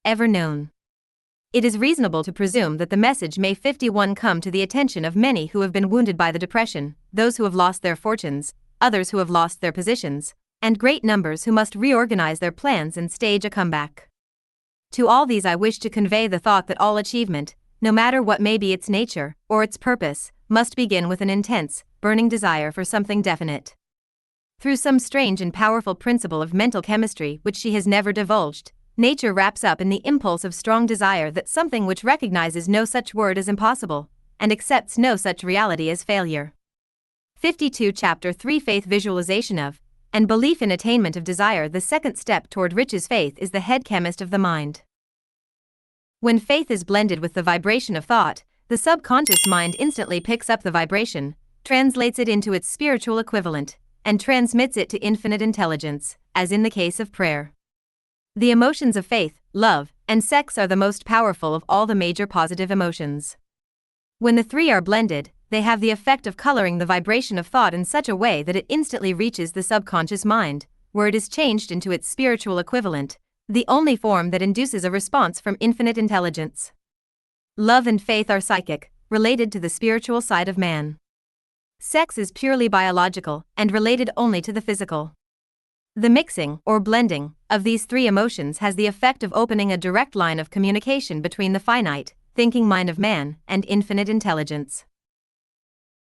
ever known. It is reasonable to presume that the message may 51 come to the attention of many who have been wounded by the depression, those who have lost their fortunes, others who have lost their positions, and great numbers who must reorganize their plans and stage a comeback. To all these I wish to convey the thought that all achievement, no matter what may be its nature or its purpose, must begin with an intense, burning desire for something definite. Through some strange and powerful principle of mental chemistry which she has never divulged, nature wraps up in the impulse of strong desire that something which recognizes no such word as impossible, and accepts no such reality as failure. 52 Chapter 3 Faith Visualization of, and Belief in Attainment of Desire. The second step toward riches. Faith is the head chemist of the mind. When faith is blended with the vibration of thought, the subconscious mind instantly picks up the vibration, translates it into its spiritual equivalent, and transmits it to infinite intelligence, as in the case of prayer. The emotions of faith, love, and sex are the most powerful of all the major positive emotions. When the three are blended, they have the effect of coloring the vibration of thought in such a way that it instantly reaches the subconscious mind, where it is changed into its spiritual equivalent, the only form that induces a response from infinite intelligence. Love and faith are psychic, related to the spiritual side of man. Sex is purely biological and related only to the physical. The mixing, or blending, of these three emotions has the effect of opening a direct line of communication between the finite, thinking mind of man and infinite intelligence.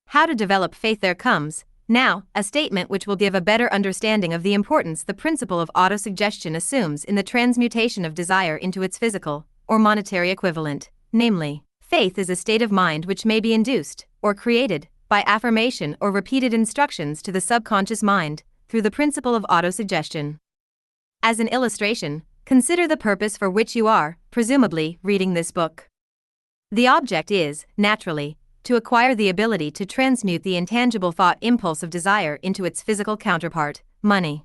How to develop faith? There comes, now, a statement which will give a better understanding of the importance the principle of autosuggestion assumes in the transmutation of desire into its physical, or monetary equivalent, namely, faith is a state of mind which may be induced, or created, by affirmation or repeated instructions to the subconscious mind, through the principle of autosuggestion. As an illustration, consider the purpose for which you are, presumably, reading this book. The object is, naturally, to acquire the ability to transmute the intangible thought impulse of desire into its physical counterpart, money.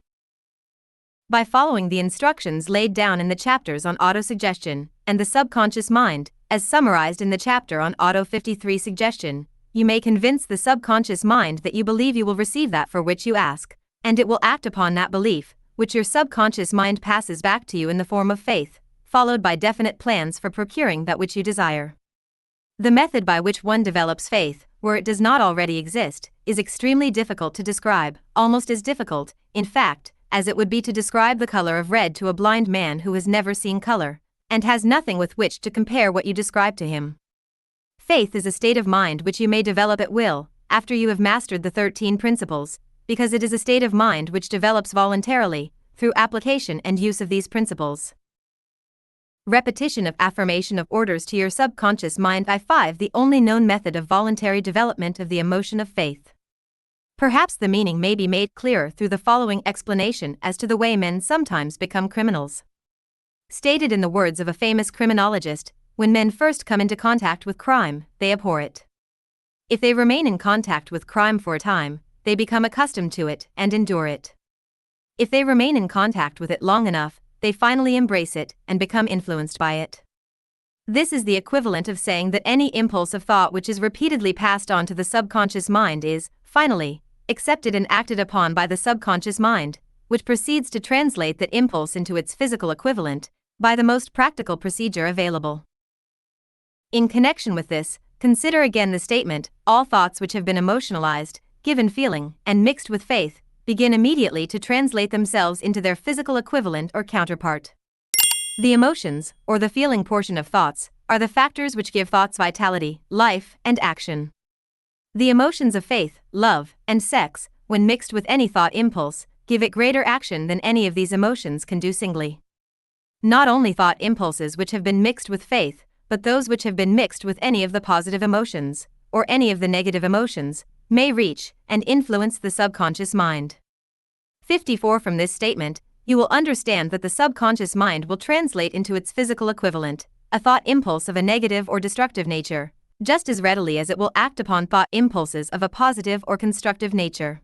By following the instructions laid down in the chapters on autosuggestion and the subconscious mind, as summarized in the chapter on Auto 53 Suggestion, you may convince the subconscious mind that you believe you will receive that for which you ask, and it will act upon that belief, which your subconscious mind passes back to you in the form of faith, followed by definite plans for procuring that which you desire. The method by which one develops faith, where it does not already exist, is extremely difficult to describe, almost as difficult, in fact, as it would be to describe the color of red to a blind man who has never seen color, and has nothing with which to compare what you describe to him. Faith is a state of mind which you may develop at will, after you have mastered the 13 principles, because it is a state of mind which develops voluntarily, through application and use of these principles. Repetition of affirmation of orders to your subconscious mind. I-5 The only known method of voluntary development of the emotion of faith. Perhaps the meaning may be made clearer through the following explanation as to the way men sometimes become criminals. Stated in the words of a famous criminologist, when men first come into contact with crime, they abhor it. If they remain in contact with crime for a time, they become accustomed to it and endure it. If they remain in contact with it long enough, they finally embrace it and become influenced by it. This is the equivalent of saying that any impulse of thought which is repeatedly passed on to the subconscious mind is, finally, accepted and acted upon by the subconscious mind, which proceeds to translate that impulse into its physical equivalent, by the most practical procedure available. In connection with this, consider again the statement, all thoughts which have been emotionalized, given feeling, and mixed with faith, begin immediately to translate themselves into their physical equivalent or counterpart. The emotions, or the feeling portion of thoughts, are the factors which give thoughts vitality, life, and action. The emotions of faith, love, and sex, when mixed with any thought impulse, give it greater action than any of these emotions can do singly. Not only thought impulses which have been mixed with faith, but those which have been mixed with any of the positive emotions, or any of the negative emotions, may reach and influence the subconscious mind. 54 From this statement, you will understand that the subconscious mind will translate into its physical equivalent, a thought impulse of a negative or destructive nature, just as readily as it will act upon thought impulses of a positive or constructive nature.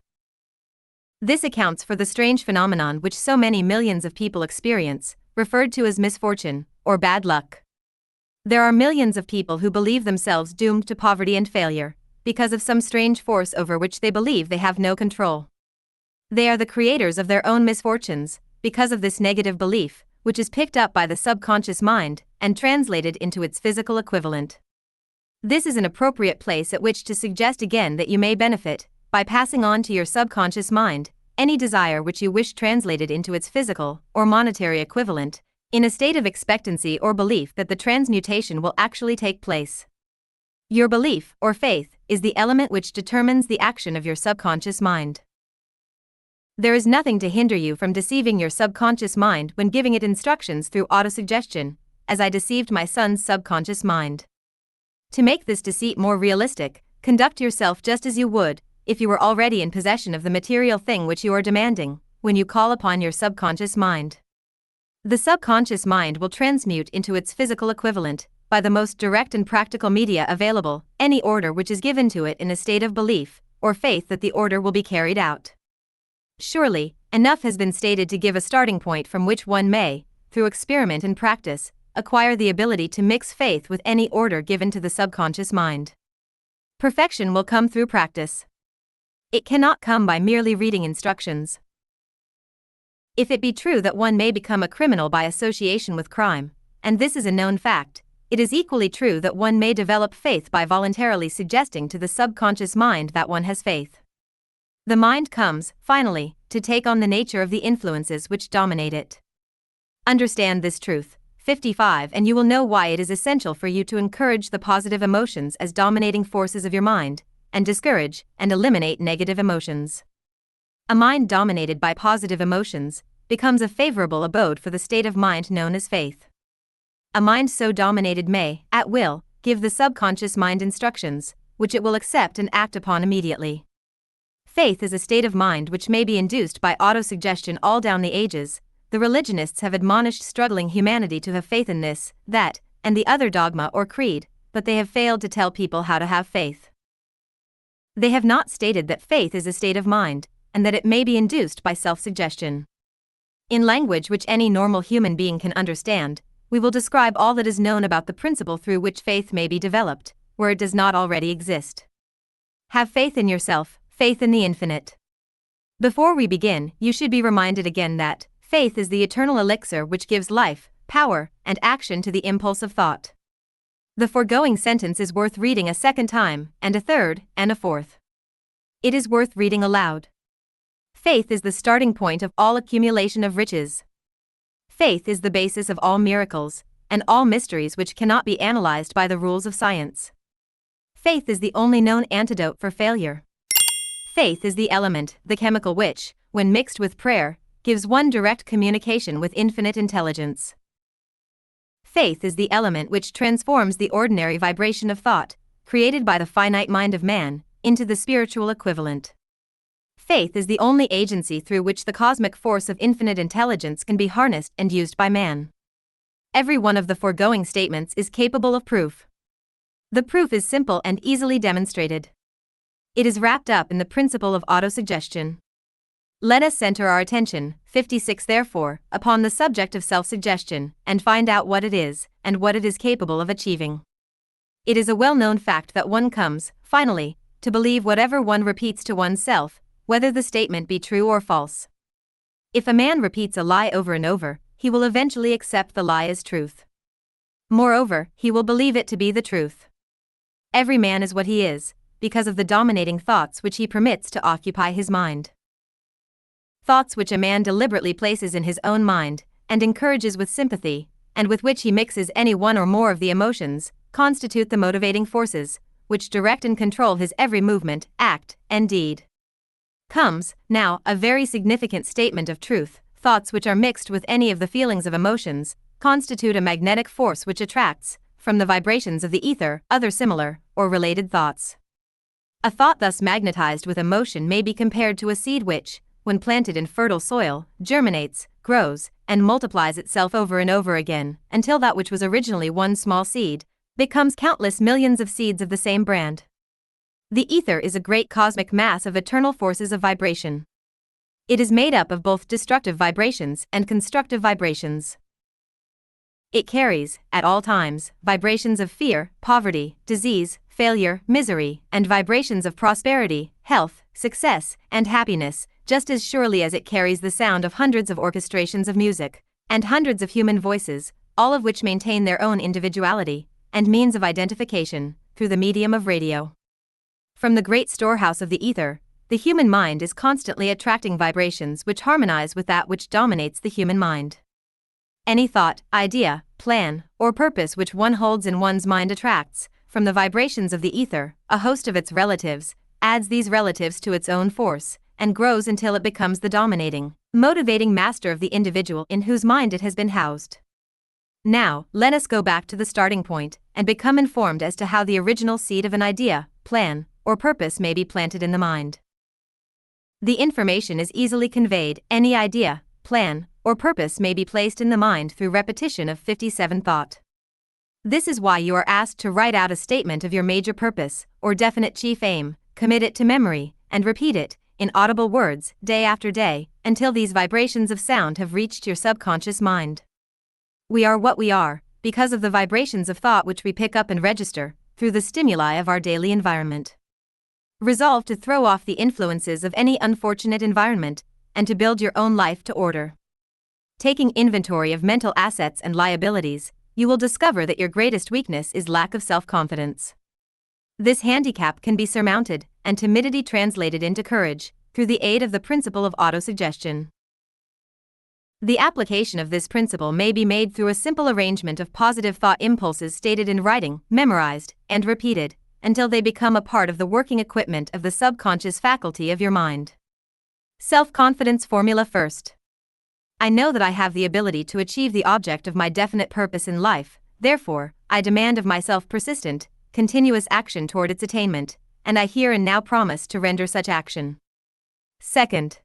This accounts for the strange phenomenon which so many millions of people experience, referred to as misfortune, or bad luck. There are millions of people who believe themselves doomed to poverty and failure, because of some strange force over which they believe they have no control. They are the creators of their own misfortunes, because of this negative belief, which is picked up by the subconscious mind and translated into its physical equivalent. This is an appropriate place at which to suggest again that you may benefit by passing on to your subconscious mind any desire which you wish translated into its physical or monetary equivalent, in a state of expectancy or belief that the transmutation will actually take place. Your belief, or faith, is the element which determines the action of your subconscious mind. There is nothing to hinder you from deceiving your subconscious mind when giving it instructions through autosuggestion, as I deceived my son's subconscious mind. To make this deceit more realistic, conduct yourself just as you would if you were already in possession of the material thing which you are demanding, when you call upon your subconscious mind. The subconscious mind will transmute into its physical equivalent, by the most direct and practical media available, any order which is given to it in a state of belief or faith that the order will be carried out. Surely, enough has been stated to give a starting point from which one may, through experiment and practice, acquire the ability to mix faith with any order given to the subconscious mind. Perfection will come through practice. It cannot come by merely reading instructions. If it be true that one may become a criminal by association with crime, and this is a known fact, it is equally true that one may develop faith by voluntarily suggesting to the subconscious mind that one has faith. The mind comes, finally, to take on the nature of the influences which dominate it. Understand this truth, 55, and you will know why it is essential for you to encourage the positive emotions as dominating forces of your mind, and discourage and eliminate negative emotions. A mind dominated by positive emotions becomes a favorable abode for the state of mind known as faith. A mind so dominated may, at will, give the subconscious mind instructions, which it will accept and act upon immediately. Faith is a state of mind which may be induced by autosuggestion all down the ages. The religionists have admonished struggling humanity to have faith in this, that, and the other dogma or creed, but they have failed to tell people how to have faith. They have not stated that faith is a state of mind, and that it may be induced by self-suggestion. In language which any normal human being can understand, we will describe all that is known about the principle through which faith may be developed, where it does not already exist. Have faith in yourself, faith in the infinite. Before we begin, you should be reminded again that faith is the eternal elixir which gives life, power, and action to the impulse of thought. The foregoing sentence is worth reading a second time, and a third, and a fourth. It is worth reading aloud. Faith is the starting point of all accumulation of riches. Faith is the basis of all miracles, and all mysteries which cannot be analyzed by the rules of science. Faith is the only known antidote for failure. Faith is the element, the chemical which, when mixed with prayer, gives one direct communication with infinite intelligence. Faith is the element which transforms the ordinary vibration of thought, created by the finite mind of man, into the spiritual equivalent. Faith is the only agency through which the cosmic force of infinite intelligence can be harnessed and used by man. Every one of the foregoing statements is capable of proof. The proof is simple and easily demonstrated. It is wrapped up in the principle of autosuggestion. Let us center our attention, 56 therefore, upon the subject of self-suggestion, and find out what it is, and what it is capable of achieving. It is a well-known fact that one comes, finally, to believe whatever one repeats to oneself, whether the statement be true or false. If a man repeats a lie over and over, he will eventually accept the lie as truth. Moreover, he will believe it to be the truth. Every man is what he is, because of the dominating thoughts which he permits to occupy his mind. Thoughts which a man deliberately places in his own mind, and encourages with sympathy, and with which he mixes any one or more of the emotions, constitute the motivating forces, which direct and control his every movement, act, and deed. Comes, now, a very significant statement of truth. Thoughts which are mixed with any of the feelings of emotions, constitute a magnetic force which attracts, from the vibrations of the ether, other similar, or related thoughts. A thought thus magnetized with emotion may be compared to a seed which, when planted in fertile soil, germinates, grows, and multiplies itself over and over again, until that which was originally one small seed, becomes countless millions of seeds of the same brand. The ether is a great cosmic mass of eternal forces of vibration. It is made up of both destructive vibrations and constructive vibrations. It carries, at all times, vibrations of fear, poverty, disease, failure, misery, and vibrations of prosperity, health, success, and happiness, just as surely as it carries the sound of hundreds of orchestrations of music, and hundreds of human voices, all of which maintain their own individuality and means of identification through the medium of radio. From the great storehouse of the ether, the human mind is constantly attracting vibrations which harmonize with that which dominates the human mind. Any thought, idea, plan, or purpose which one holds in one's mind attracts, from the vibrations of the ether, a host of its relatives, adds these relatives to its own force, and grows until it becomes the dominating, motivating master of the individual in whose mind it has been housed. Now, let us go back to the starting point and become informed as to how the original seed of an idea, plan, or purpose may be planted in the mind. The information is easily conveyed. Any idea, plan, or purpose may be placed in the mind through repetition of 57 thought. This is why you are asked to write out a statement of your major purpose or definite chief aim, commit it to memory, and repeat it, in audible words, day after day, until these vibrations of sound have reached your subconscious mind. We are what we are, because of the vibrations of thought which we pick up and register, through the stimuli of our daily environment. Resolve to throw off the influences of any unfortunate environment, and to build your own life to order. Taking inventory of mental assets and liabilities, you will discover that your greatest weakness is lack of self-confidence. This handicap can be surmounted, and timidity translated into courage, through the aid of the principle of autosuggestion. The application of this principle may be made through a simple arrangement of positive thought impulses stated in writing, memorized, and repeated, until they become a part of the working equipment of the subconscious faculty of your mind. Self-confidence formula first. I know that I have the ability to achieve the object of my definite purpose in life, therefore, I demand of myself persistent, continuous action toward its attainment, and I here and now promise to render such action. Second,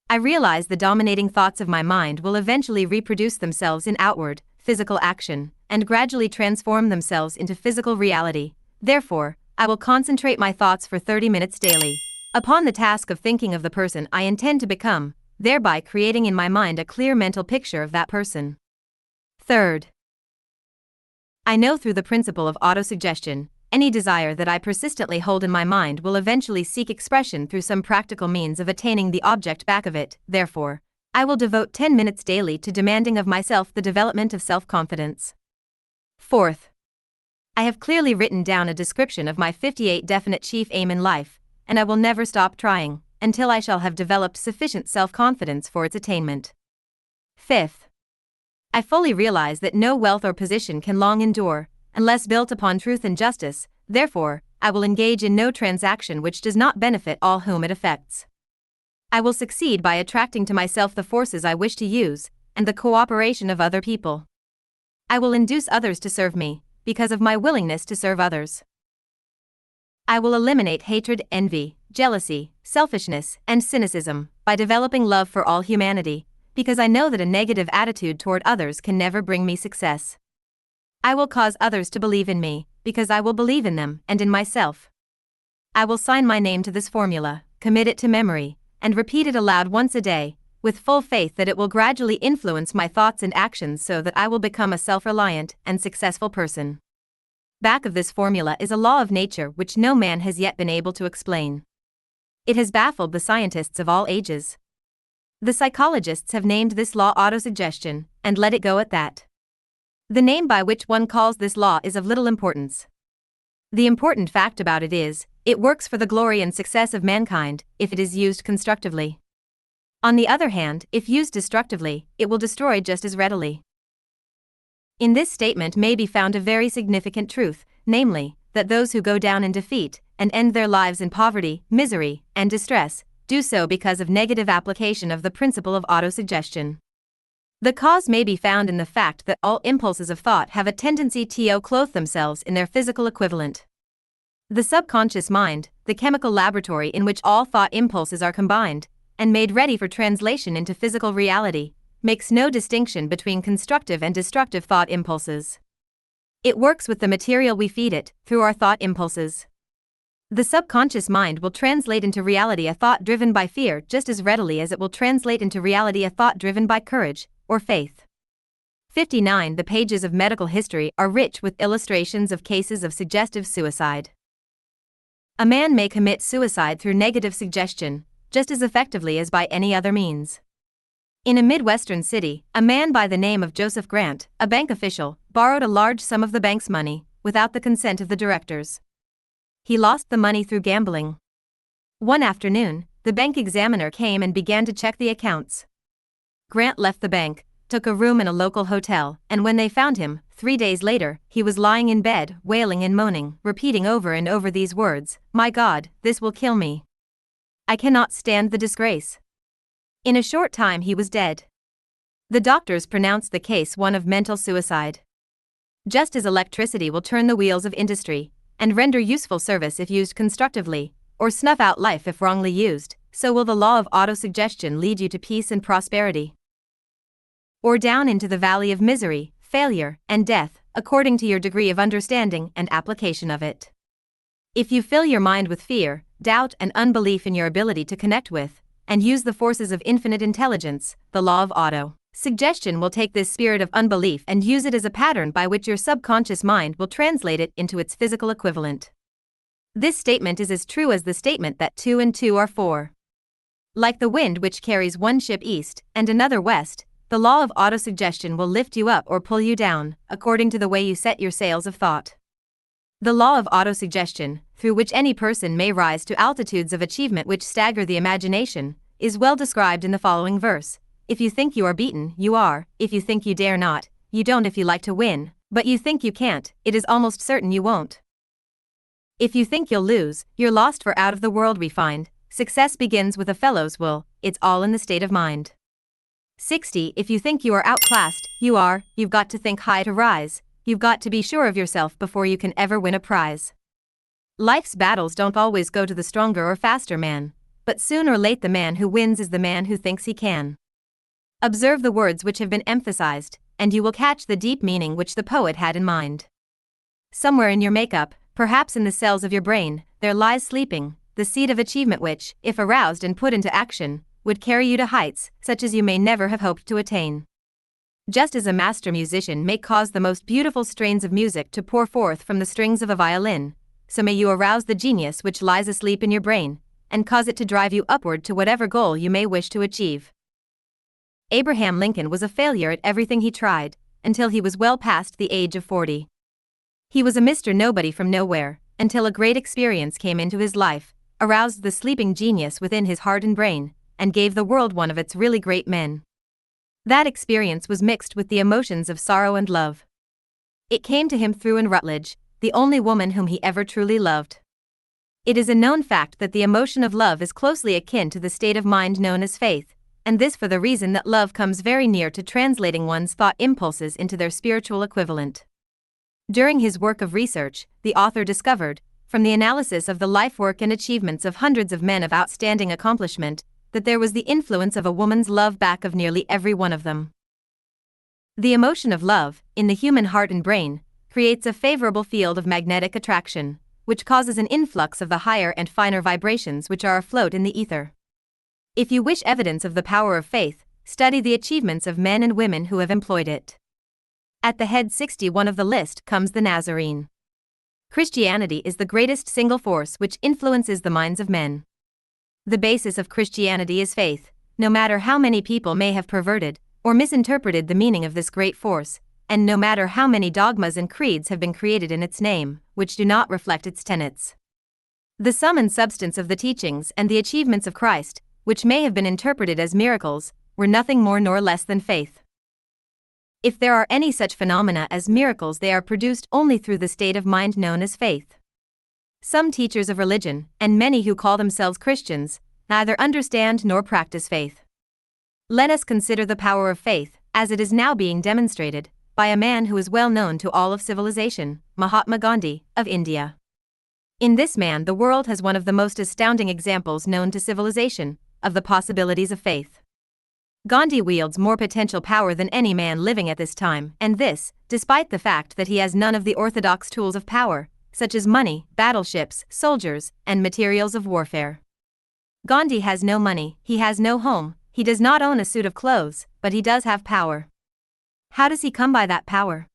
I realize the dominating thoughts of my mind will eventually reproduce themselves in outward, physical action, and gradually transform themselves into physical reality. Therefore, I will concentrate my thoughts for 30 minutes daily upon the task of thinking of the person I intend to become, thereby creating in my mind a clear mental picture of that person. Third, I know through the principle of autosuggestion, any desire that I persistently hold in my mind will eventually seek expression through some practical means of attaining the object back of it. Therefore, I will devote 10 minutes daily to demanding of myself the development of self-confidence. Fourth, I have clearly written down a description of my 58 definite chief aim in life, and I will never stop trying until I shall have developed sufficient self-confidence for its attainment. Fifth, I fully realize that no wealth or position can long endure unless built upon truth and justice. Therefore, I will engage in no transaction which does not benefit all whom it affects. I will succeed by attracting to myself the forces I wish to use and the cooperation of other people. I will induce others to serve me because of my willingness to serve others. I will eliminate hatred, envy, jealousy, selfishness, and cynicism by developing love for all humanity, because I know that a negative attitude toward others can never bring me success. I will cause others to believe in me, because I will believe in them and in myself. I will sign my name to this formula, commit it to memory, and repeat it aloud once a day, with full faith that it will gradually influence my thoughts and actions so that I will become a self-reliant and successful person. Back of this formula is a law of nature which no man has yet been able to explain. It has baffled the scientists of all ages. The psychologists have named this law autosuggestion, and let it go at that. The name by which one calls this law is of little importance. The important fact about it is, it works for the glory and success of mankind if it is used constructively. On the other hand, if used destructively, it will destroy just as readily. In this statement may be found a very significant truth, namely, that those who go down in defeat and end their lives in poverty, misery, and distress, do so because of negative application of the principle of autosuggestion. The cause may be found in the fact that all impulses of thought have a tendency to clothe themselves in their physical equivalent. The subconscious mind, the chemical laboratory in which all thought impulses are combined and made ready for translation into physical reality, makes no distinction between constructive and destructive thought impulses. It works with the material we feed it, through our thought impulses. The subconscious mind will translate into reality a thought driven by fear just as readily as it will translate into reality a thought driven by courage or faith. 59. The pages of medical history are rich with illustrations of cases of suggestive suicide. A man may commit suicide through negative suggestion, just as effectively as by any other means. In a Midwestern city, a man by the name of Joseph Grant, a bank official, borrowed a large sum of the bank's money without the consent of the directors. He lost the money through gambling. One afternoon, the bank examiner came and began to check the accounts. Grant left the bank, took a room in a local hotel, and when they found him, 3 days later, he was lying in bed, wailing and moaning, repeating over and over these words, "My God, this will kill me. I cannot stand the disgrace." In a short time he was dead. The doctors pronounced the case one of mental suicide. Just as electricity will turn the wheels of industry, and render useful service if used constructively, or snuff out life if wrongly used, so will the law of autosuggestion lead you to peace and prosperity, or down into the valley of misery, failure, and death, according to your degree of understanding and application of it. If you fill your mind with fear, doubt, and unbelief in your ability to connect with, and use the forces of infinite intelligence, the law of auto-suggestion will take this spirit of unbelief and use it as a pattern by which your subconscious mind will translate it into its physical equivalent. This statement is as true as the statement that 2 and 2 are 4. Like the wind which carries one ship east and another west, the law of autosuggestion will lift you up or pull you down, according to the way you set your sails of thought. The law of autosuggestion, through which any person may rise to altitudes of achievement which stagger the imagination, is well described in the following verse. If you think you are beaten, you are. If you think you dare not, you don't. If you like to win, but you think you can't, it is almost certain you won't. If you think you'll lose, you're lost, for out of the world we find, success begins with a fellow's will, it's all in the state of mind. 60. If you think you are outclassed, you are. You've got to think high to rise. You've got to be sure of yourself before you can ever win a prize. Life's battles don't always go to the stronger or faster man, but soon or late the man who wins is the man who thinks he can. Observe the words which have been emphasized, and you will catch the deep meaning which the poet had in mind. Somewhere in your makeup, perhaps in the cells of your brain, there lies sleeping the seed of achievement which, if aroused and put into action, would carry you to heights such as you may never have hoped to attain. Just as a master musician may cause the most beautiful strains of music to pour forth from the strings of a violin, so may you arouse the genius which lies asleep in your brain, and cause it to drive you upward to whatever goal you may wish to achieve. Abraham Lincoln was a failure at everything he tried, until he was well past the age of 40. He was a Mr. Nobody from nowhere, until a great experience came into his life, aroused the sleeping genius within his heart and brain, and gave the world one of its really great men. That experience was mixed with the emotions of sorrow and love. It came to him through Anne Rutledge, the only woman whom he ever truly loved. It is a known fact that the emotion of love is closely akin to the state of mind known as faith, and this for the reason that love comes very near to translating one's thought impulses into their spiritual equivalent. During his work of research, the author discovered, from the analysis of the life work and achievements of hundreds of men of outstanding accomplishment, that there was the influence of a woman's love back of nearly every one of them. The emotion of love, in the human heart and brain, creates a favorable field of magnetic attraction, which causes an influx of the higher and finer vibrations which are afloat in the ether. If you wish evidence of the power of faith, study the achievements of men and women who have employed it. At the head 61 of the list comes the Nazarene. Christianity is the greatest single force which influences the minds of men. The basis of Christianity is faith, no matter how many people may have perverted or misinterpreted the meaning of this great force, and no matter how many dogmas and creeds have been created in its name, which do not reflect its tenets. The sum and substance of the teachings and the achievements of Christ, which may have been interpreted as miracles, were nothing more nor less than faith. If there are any such phenomena as miracles, they are produced only through the state of mind known as faith. Some teachers of religion, and many who call themselves Christians, neither understand nor practice faith. Let us consider the power of faith, as it is now being demonstrated, by a man who is well known to all of civilization, Mahatma Gandhi, of India. In this man the world has one of the most astounding examples known to civilization, of the possibilities of faith. Gandhi wields more potential power than any man living at this time, and this, despite the fact that he has none of the orthodox tools of power, such as money, battleships, soldiers, and materials of warfare. Gandhi has no money, he has no home, he does not own a suit of clothes, but he does have power. How does he come by that power?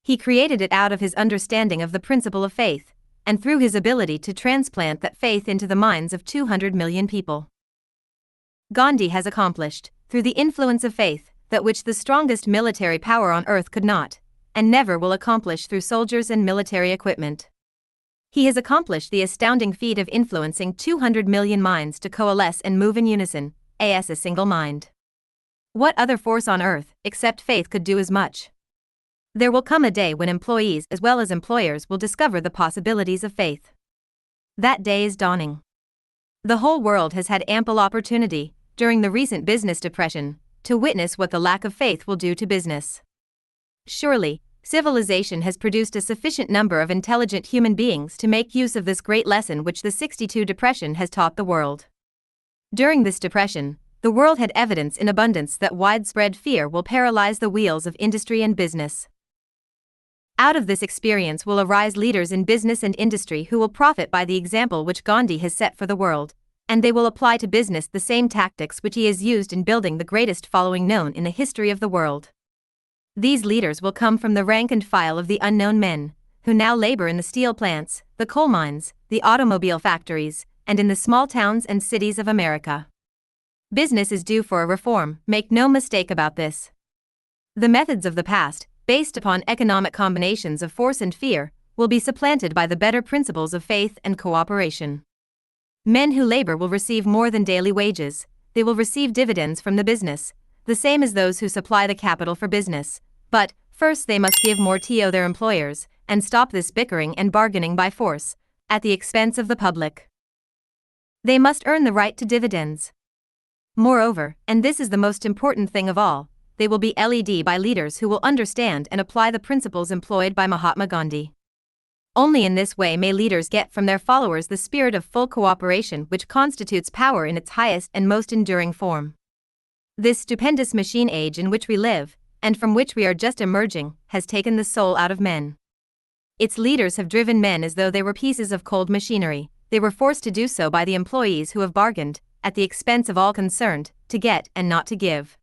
He created it out of his understanding of the principle of faith, and through his ability to transplant that faith into the minds of 200 million people. Gandhi has accomplished, through the influence of faith, that which the strongest military power on earth could not, and never will accomplish through soldiers and military equipment. He has accomplished the astounding feat of influencing 200 million minds to coalesce and move in unison, as a single mind. What other force on earth, except faith, could do as much? There will come a day when employees as well as employers will discover the possibilities of faith. That day is dawning. The whole world has had ample opportunity, during the recent business depression, to witness what the lack of faith will do to business. Surely, civilization has produced a sufficient number of intelligent human beings to make use of this great lesson which the '62 depression has taught the world. During this depression, the world had evidence in abundance that widespread fear will paralyze the wheels of industry and business. Out of this experience will arise leaders in business and industry who will profit by the example which Gandhi has set for the world, and they will apply to business the same tactics which he has used in building the greatest following known in the history of the world. These leaders will come from the rank and file of the unknown men, who now labor in the steel plants, the coal mines, the automobile factories, and in the small towns and cities of America. Business is due for a reform, make no mistake about this. The methods of the past, based upon economic combinations of force and fear, will be supplanted by the better principles of faith and cooperation. Men who labor will receive more than daily wages, they will receive dividends from the business, the same as those who supply the capital for business, but first they must give more to their employers, and stop this bickering and bargaining by force, at the expense of the public. They must earn the right to dividends. Moreover, and this is the most important thing of all, they will be led by leaders who will understand and apply the principles employed by Mahatma Gandhi. Only in this way may leaders get from their followers the spirit of full cooperation which constitutes power in its highest and most enduring form. This stupendous machine age in which we live, and from which we are just emerging, has taken the soul out of men. Its leaders have driven men as though they were pieces of cold machinery. They were forced to do so by the employees who have bargained, at the expense of all concerned, to get and not to give.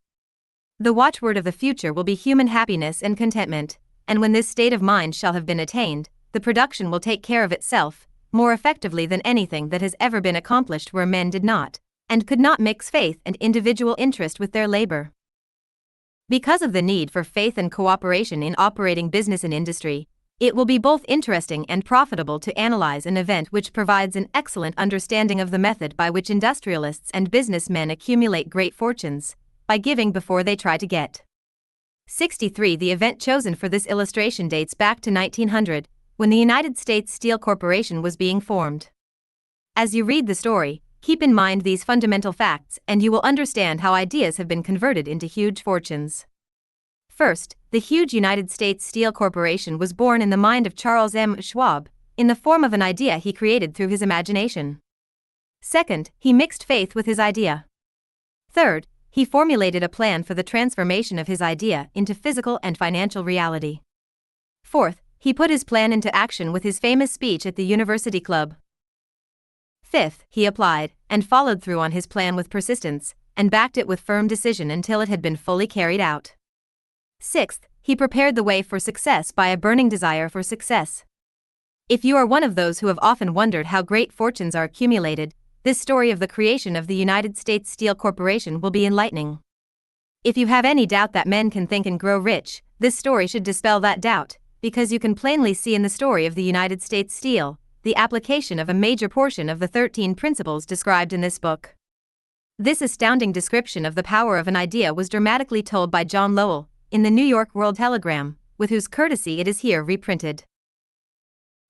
The watchword of the future will be human happiness and contentment, and when this state of mind shall have been attained, the production will take care of itself, more effectively than anything that has ever been accomplished where men did not, and could not mix faith and individual interest with their labor. Because of the need for faith and cooperation in operating business and industry, it will be both interesting and profitable to analyze an event which provides an excellent understanding of the method by which industrialists and businessmen accumulate great fortunes, by giving before they try to get. 63 The event chosen for this illustration dates back to 1900, when the United States Steel Corporation was being formed. As you read the story, keep in mind these fundamental facts and you will understand how ideas have been converted into huge fortunes. First, the huge United States Steel Corporation was born in the mind of Charles M. Schwab, in the form of an idea he created through his imagination. Second, he mixed faith with his idea. Third, he formulated a plan for the transformation of his idea into physical and financial reality. Fourth, he put his plan into action with his famous speech at the University Club. Fifth, he applied and followed through on his plan with persistence, and backed it with firm decision until it had been fully carried out. Sixth, he prepared the way for success by a burning desire for success. If you are one of those who have often wondered how great fortunes are accumulated, this story of the creation of the United States Steel Corporation will be enlightening. If you have any doubt that men can think and grow rich, this story should dispel that doubt, because you can plainly see in the story of the United States Steel, the application of a major portion of the 13 principles described in this book. This astounding description of the power of an idea was dramatically told by John Lowell, in the New York World Telegram, with whose courtesy it is here reprinted.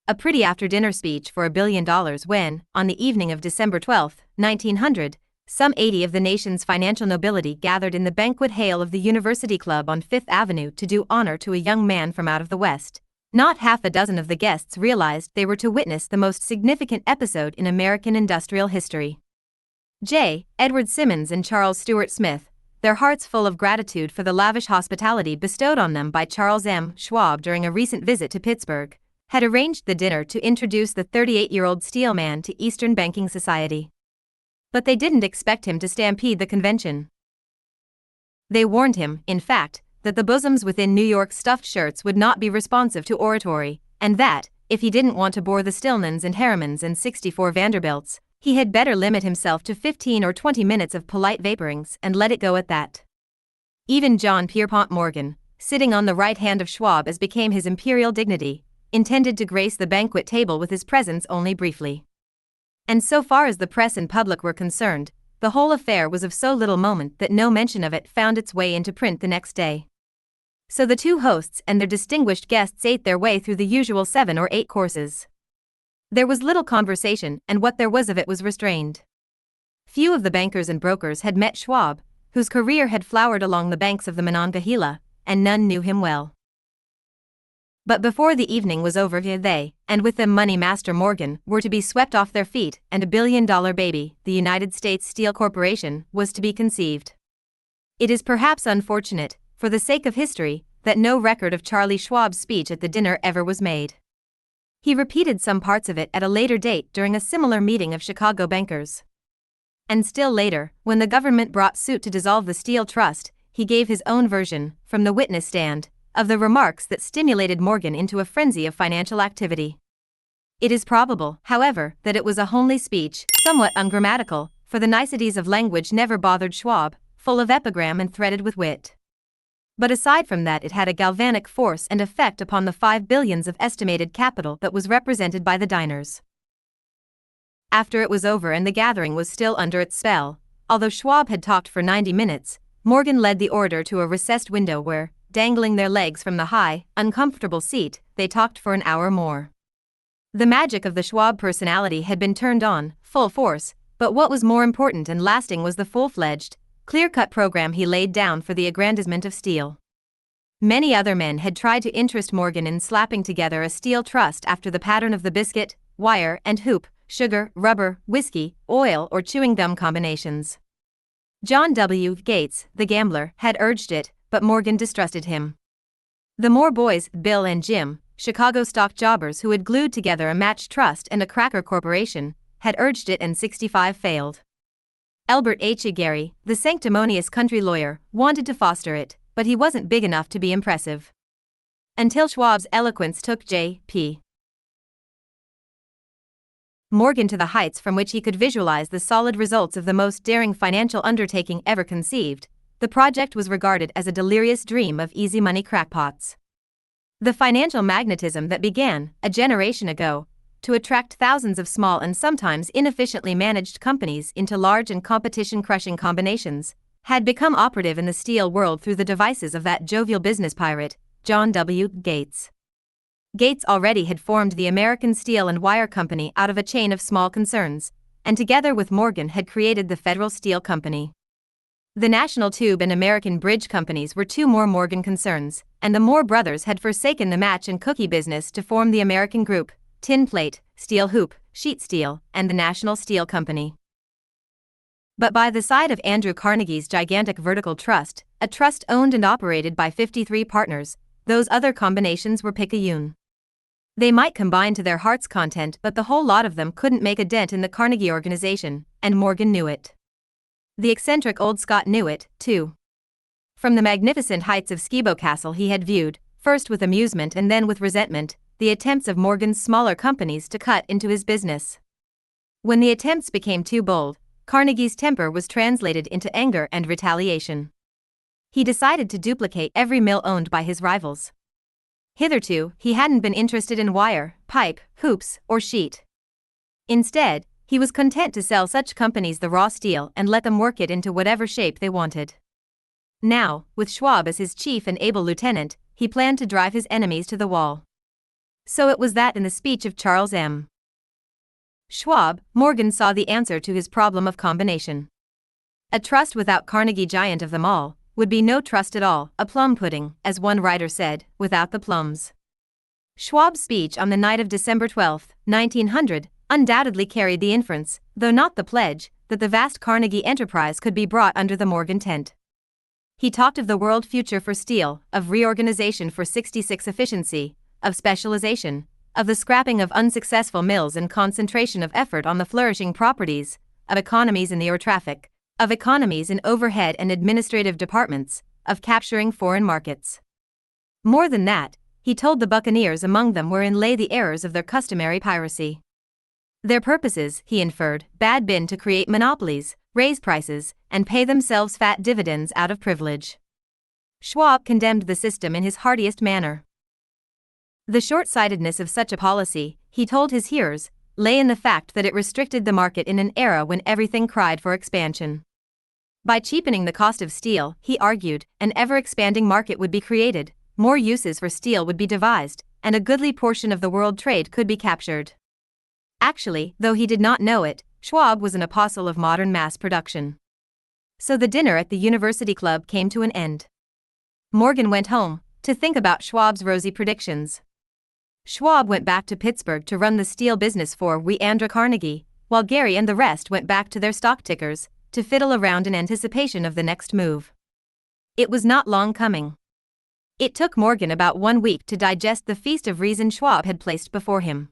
A pretty after-dinner speech for $1 billion when, on the evening of December 12, 1900, some 80 of the nation's financial nobility gathered in the banquet hall of the University Club on Fifth Avenue to do honor to a young man from out of the West. Not half a dozen of the guests realized they were to witness the most significant episode in American industrial history. J. Edward Simmons and Charles Stuart Smith, their hearts full of gratitude for the lavish hospitality bestowed on them by Charles M. Schwab during a recent visit to Pittsburgh, had arranged the dinner to introduce the 38-year-old steel man to Eastern banking society. But they didn't expect him to stampede the convention. They warned him, in fact, that the bosoms within New York's stuffed shirts would not be responsive to oratory, and that, if he didn't want to bore the Stillmans and Harrimans and 64 Vanderbilts, He had better limit himself to 15 or 20 minutes of polite vaporings and let it go at that. Even John Pierpont Morgan, sitting on the right hand of Schwab as became his imperial dignity, intended to grace the banquet table with his presence only briefly. And so far as the press and public were concerned, the whole affair was of so little moment that no mention of it found its way into print the next day. So the two hosts and their distinguished guests ate their way through the usual 7 or 8 courses. There was little conversation, and what there was of it was restrained. Few of the bankers and brokers had met Schwab, whose career had flowered along the banks of the Monongahela, and none knew him well. But before the evening was over, they, and with them Money Master Morgan, were to be swept off their feet, and a billion-dollar baby, the United States Steel Corporation, was to be conceived. It is perhaps unfortunate, for the sake of history, that no record of Charlie Schwab's speech at the dinner ever was made. He repeated some parts of it at a later date during a similar meeting of Chicago bankers. And still later, when the government brought suit to dissolve the Steel Trust, he gave his own version, from the witness stand, of the remarks that stimulated Morgan into a frenzy of financial activity. It is probable, however, that it was a homely speech, somewhat ungrammatical, for the niceties of language never bothered Schwab, full of epigram and threaded with wit. But aside from that, it had a galvanic force and effect upon the 5 billions of estimated capital that was represented by the diners. After it was over and the gathering was still under its spell, although Schwab had talked for 90 minutes, Morgan led the orator to a recessed window where, dangling their legs from the high, uncomfortable seat, they talked for an hour more. The magic of the Schwab personality had been turned on, full force, but what was more important and lasting was the full-fledged, clear-cut program he laid down for the aggrandizement of steel. Many other men had tried to interest Morgan in slapping together a steel trust after the pattern of the biscuit, wire and hoop, sugar, rubber, whiskey, oil or chewing gum combinations. John W. Gates, the gambler, had urged it, but Morgan distrusted him. The Moore boys, Bill and Jim, Chicago stock jobbers who had glued together a match trust and a cracker corporation, had urged it and 65 failed. Elbert H. Gary, the sanctimonious country lawyer, wanted to foster it, but he wasn't big enough to be impressive. Until Schwab's eloquence took J.P. Morgan to the heights from which he could visualize the solid results of the most daring financial undertaking ever conceived, the project was regarded as a delirious dream of easy money crackpots. The financial magnetism that began, a generation ago, to attract thousands of small and sometimes inefficiently managed companies into large and competition-crushing combinations, had become operative in the steel world through the devices of that jovial business pirate, John W. Gates. Gates already had formed the American Steel and Wire Company out of a chain of small concerns, and together with Morgan had created the Federal Steel Company. The National Tube and American Bridge Companies were 2 more Morgan concerns, and the Moore brothers had forsaken the match and cookie business to form the American Group, Tin Plate, Steel Hoop, Sheet Steel, and the National Steel Company. But by the side of Andrew Carnegie's gigantic vertical trust, a trust owned and operated by 53 partners, those other combinations were picayune. They might combine to their heart's content, but the whole lot of them couldn't make a dent in the Carnegie organization, and Morgan knew it. The eccentric old Scot knew it, too. From the magnificent heights of Skibo Castle he had viewed, first with amusement and then with resentment, the attempts of Morgan's smaller companies to cut into his business. When the attempts became too bold, Carnegie's temper was translated into anger and retaliation. He decided to duplicate every mill owned by his rivals. Hitherto, he hadn't been interested in wire, pipe, hoops, or sheet. Instead, he was content to sell such companies the raw steel and let them work it into whatever shape they wanted. Now, with Schwab as his chief and able lieutenant, he planned to drive his enemies to the wall. So it was that in the speech of Charles M. Schwab, Morgan saw the answer to his problem of combination. A trust without Carnegie, giant of them all, would be no trust at all, a plum pudding, as one writer said, without the plums. Schwab's speech on the night of December 12, 1900, undoubtedly carried the inference, though not the pledge, that the vast Carnegie enterprise could be brought under the Morgan tent. He talked of the world future for steel, of reorganization for 66 efficiency, of specialization, of the scrapping of unsuccessful mills and concentration of effort on the flourishing properties, of economies in the ore traffic, of economies in overhead and administrative departments, of capturing foreign markets. More than that, he told the buccaneers among them wherein lay the errors of their customary piracy. Their purposes, he inferred, had been to create monopolies, raise prices, and pay themselves fat dividends out of privilege. Schwab condemned the system in his heartiest manner. The short-sightedness of such a policy, he told his hearers, lay in the fact that it restricted the market in an era when everything cried for expansion. By cheapening the cost of steel, he argued, an ever-expanding market would be created, more uses for steel would be devised, and a goodly portion of the world trade could be captured. Actually, though he did not know it, Schwab was an apostle of modern mass production. So the dinner at the University Club came to an end. Morgan went home to think about Schwab's rosy predictions. Schwab went back to Pittsburgh to run the steel business for Andrew Carnegie, while Gary and the rest went back to their stock tickers to fiddle around in anticipation of the next move. It was not long coming. It took Morgan about 1 week to digest the feast of reason Schwab had placed before him.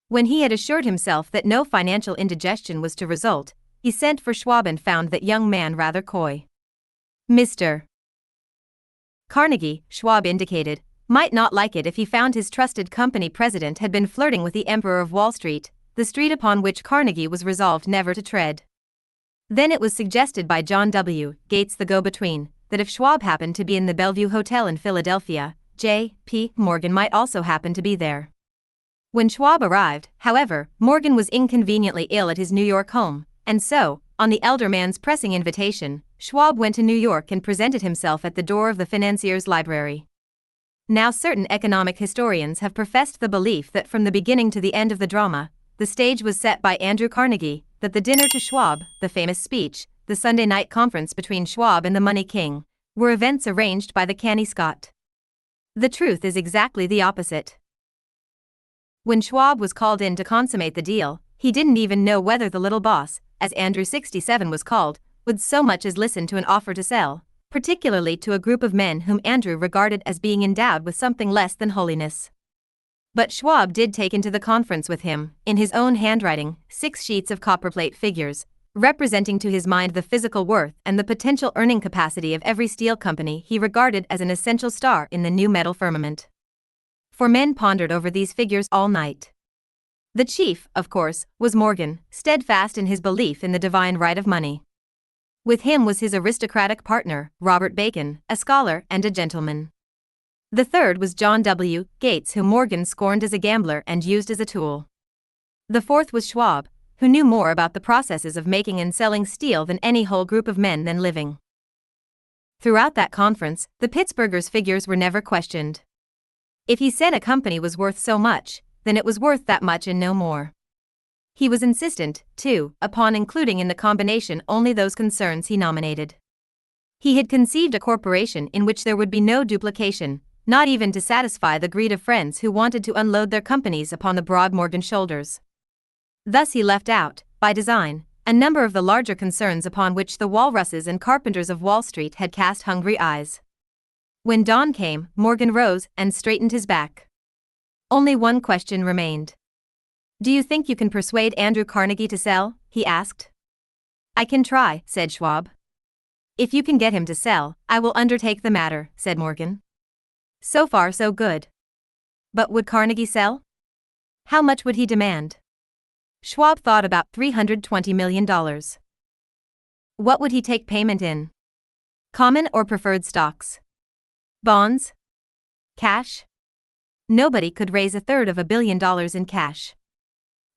When he had assured himself that no financial indigestion was to result, he sent for Schwab and found that young man rather coy. Mr. Carnegie, Schwab indicated, might not like it if he found his trusted company president had been flirting with the Emperor of Wall Street, the street upon which Carnegie was resolved never to tread. Then it was suggested by John W. Gates, the go-between, that if Schwab happened to be in the Bellevue Hotel in Philadelphia, J.P. Morgan might also happen to be there. When Schwab arrived, however, Morgan was inconveniently ill at his New York home, and so, on the elder man's pressing invitation, Schwab went to New York and presented himself at the door of the financier's library. Now certain economic historians have professed the belief that from the beginning to the end of the drama, the stage was set by Andrew Carnegie, that the dinner to Schwab, the famous speech, the Sunday night conference between Schwab and the Money King, were events arranged by the canny Scot. The truth is exactly the opposite. When Schwab was called in to consummate the deal, he didn't even know whether the little boss, as Andrew 67 was called, would so much as listen to an offer to sell, particularly to a group of men whom Andrew regarded as being endowed with something less than holiness. But Schwab did take into the conference with him, in his own handwriting, 6 sheets of copperplate figures, representing to his mind the physical worth and the potential earning capacity of every steel company he regarded as an essential star in the new metal firmament. 4 men pondered over these figures all night. The chief, of course, was Morgan, steadfast in his belief in the divine right of money. With him was his aristocratic partner, Robert Bacon, a scholar and a gentleman. The third was John W. Gates, whom Morgan scorned as a gambler and used as a tool. The fourth was Schwab, who knew more about the processes of making and selling steel than any whole group of men then living. Throughout that conference, the Pittsburghers' figures were never questioned. If he said a company was worth so much, then it was worth that much and no more. He was insistent, too, upon including in the combination only those concerns he nominated. He had conceived a corporation in which there would be no duplication, not even to satisfy the greed of friends who wanted to unload their companies upon the broad Morgan shoulders. Thus he left out, by design, a number of the larger concerns upon which the walruses and carpenters of Wall Street had cast hungry eyes. When dawn came, Morgan rose and straightened his back. Only one question remained. "Do you think you can persuade Andrew Carnegie to sell?" he asked. "I can try," said Schwab. "If you can get him to sell, I will undertake the matter," said Morgan. So far so good. But would Carnegie sell? How much would he demand? Schwab thought about $320 million. What would he take payment in? Common or preferred stocks? Bonds? Cash? Nobody could raise $250 million in cash.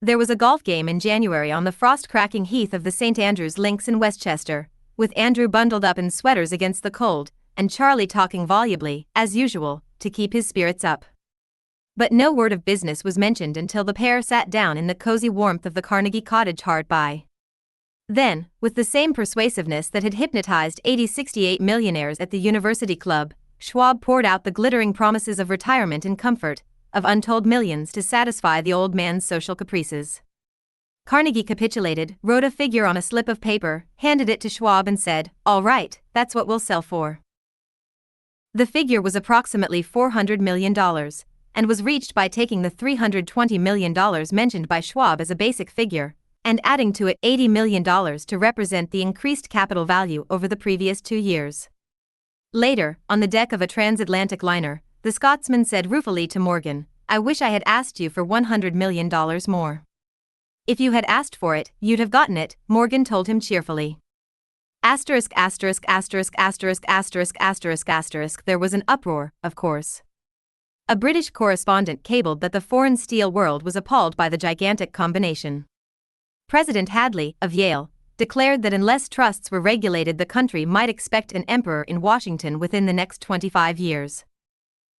There was a golf game in January on the frost-cracking heath of the St. Andrews Links in Westchester, with Andrew bundled up in sweaters against the cold, and Charlie talking volubly, as usual, to keep his spirits up. But no word of business was mentioned until the pair sat down in the cozy warmth of the Carnegie cottage hard by. Then, with the same persuasiveness that had hypnotized 68 millionaires at the University Club, Schwab poured out the glittering promises of retirement and comfort, of untold millions to satisfy the old man's social caprices. Carnegie capitulated, wrote a figure on a slip of paper, handed it to Schwab and said, "All right, that's what we'll sell for." The figure was approximately $400 million, and was reached by taking the $320 million mentioned by Schwab as a basic figure, and adding to it $80 million to represent the increased capital value over the previous 2 years. Later, on the deck of a transatlantic liner, the Scotsman said ruefully to Morgan, "I wish I had asked you for $100 million more." If you had asked for it, you'd have gotten it, Morgan told him cheerfully. Asterisk asterisk asterisk asterisk asterisk asterisk asterisk. There was an uproar, of course. A British correspondent cabled that the foreign steel world was appalled by the gigantic combination. President Hadley, of Yale, declared that unless trusts were regulated, the country might expect an emperor in Washington within the next 25 years.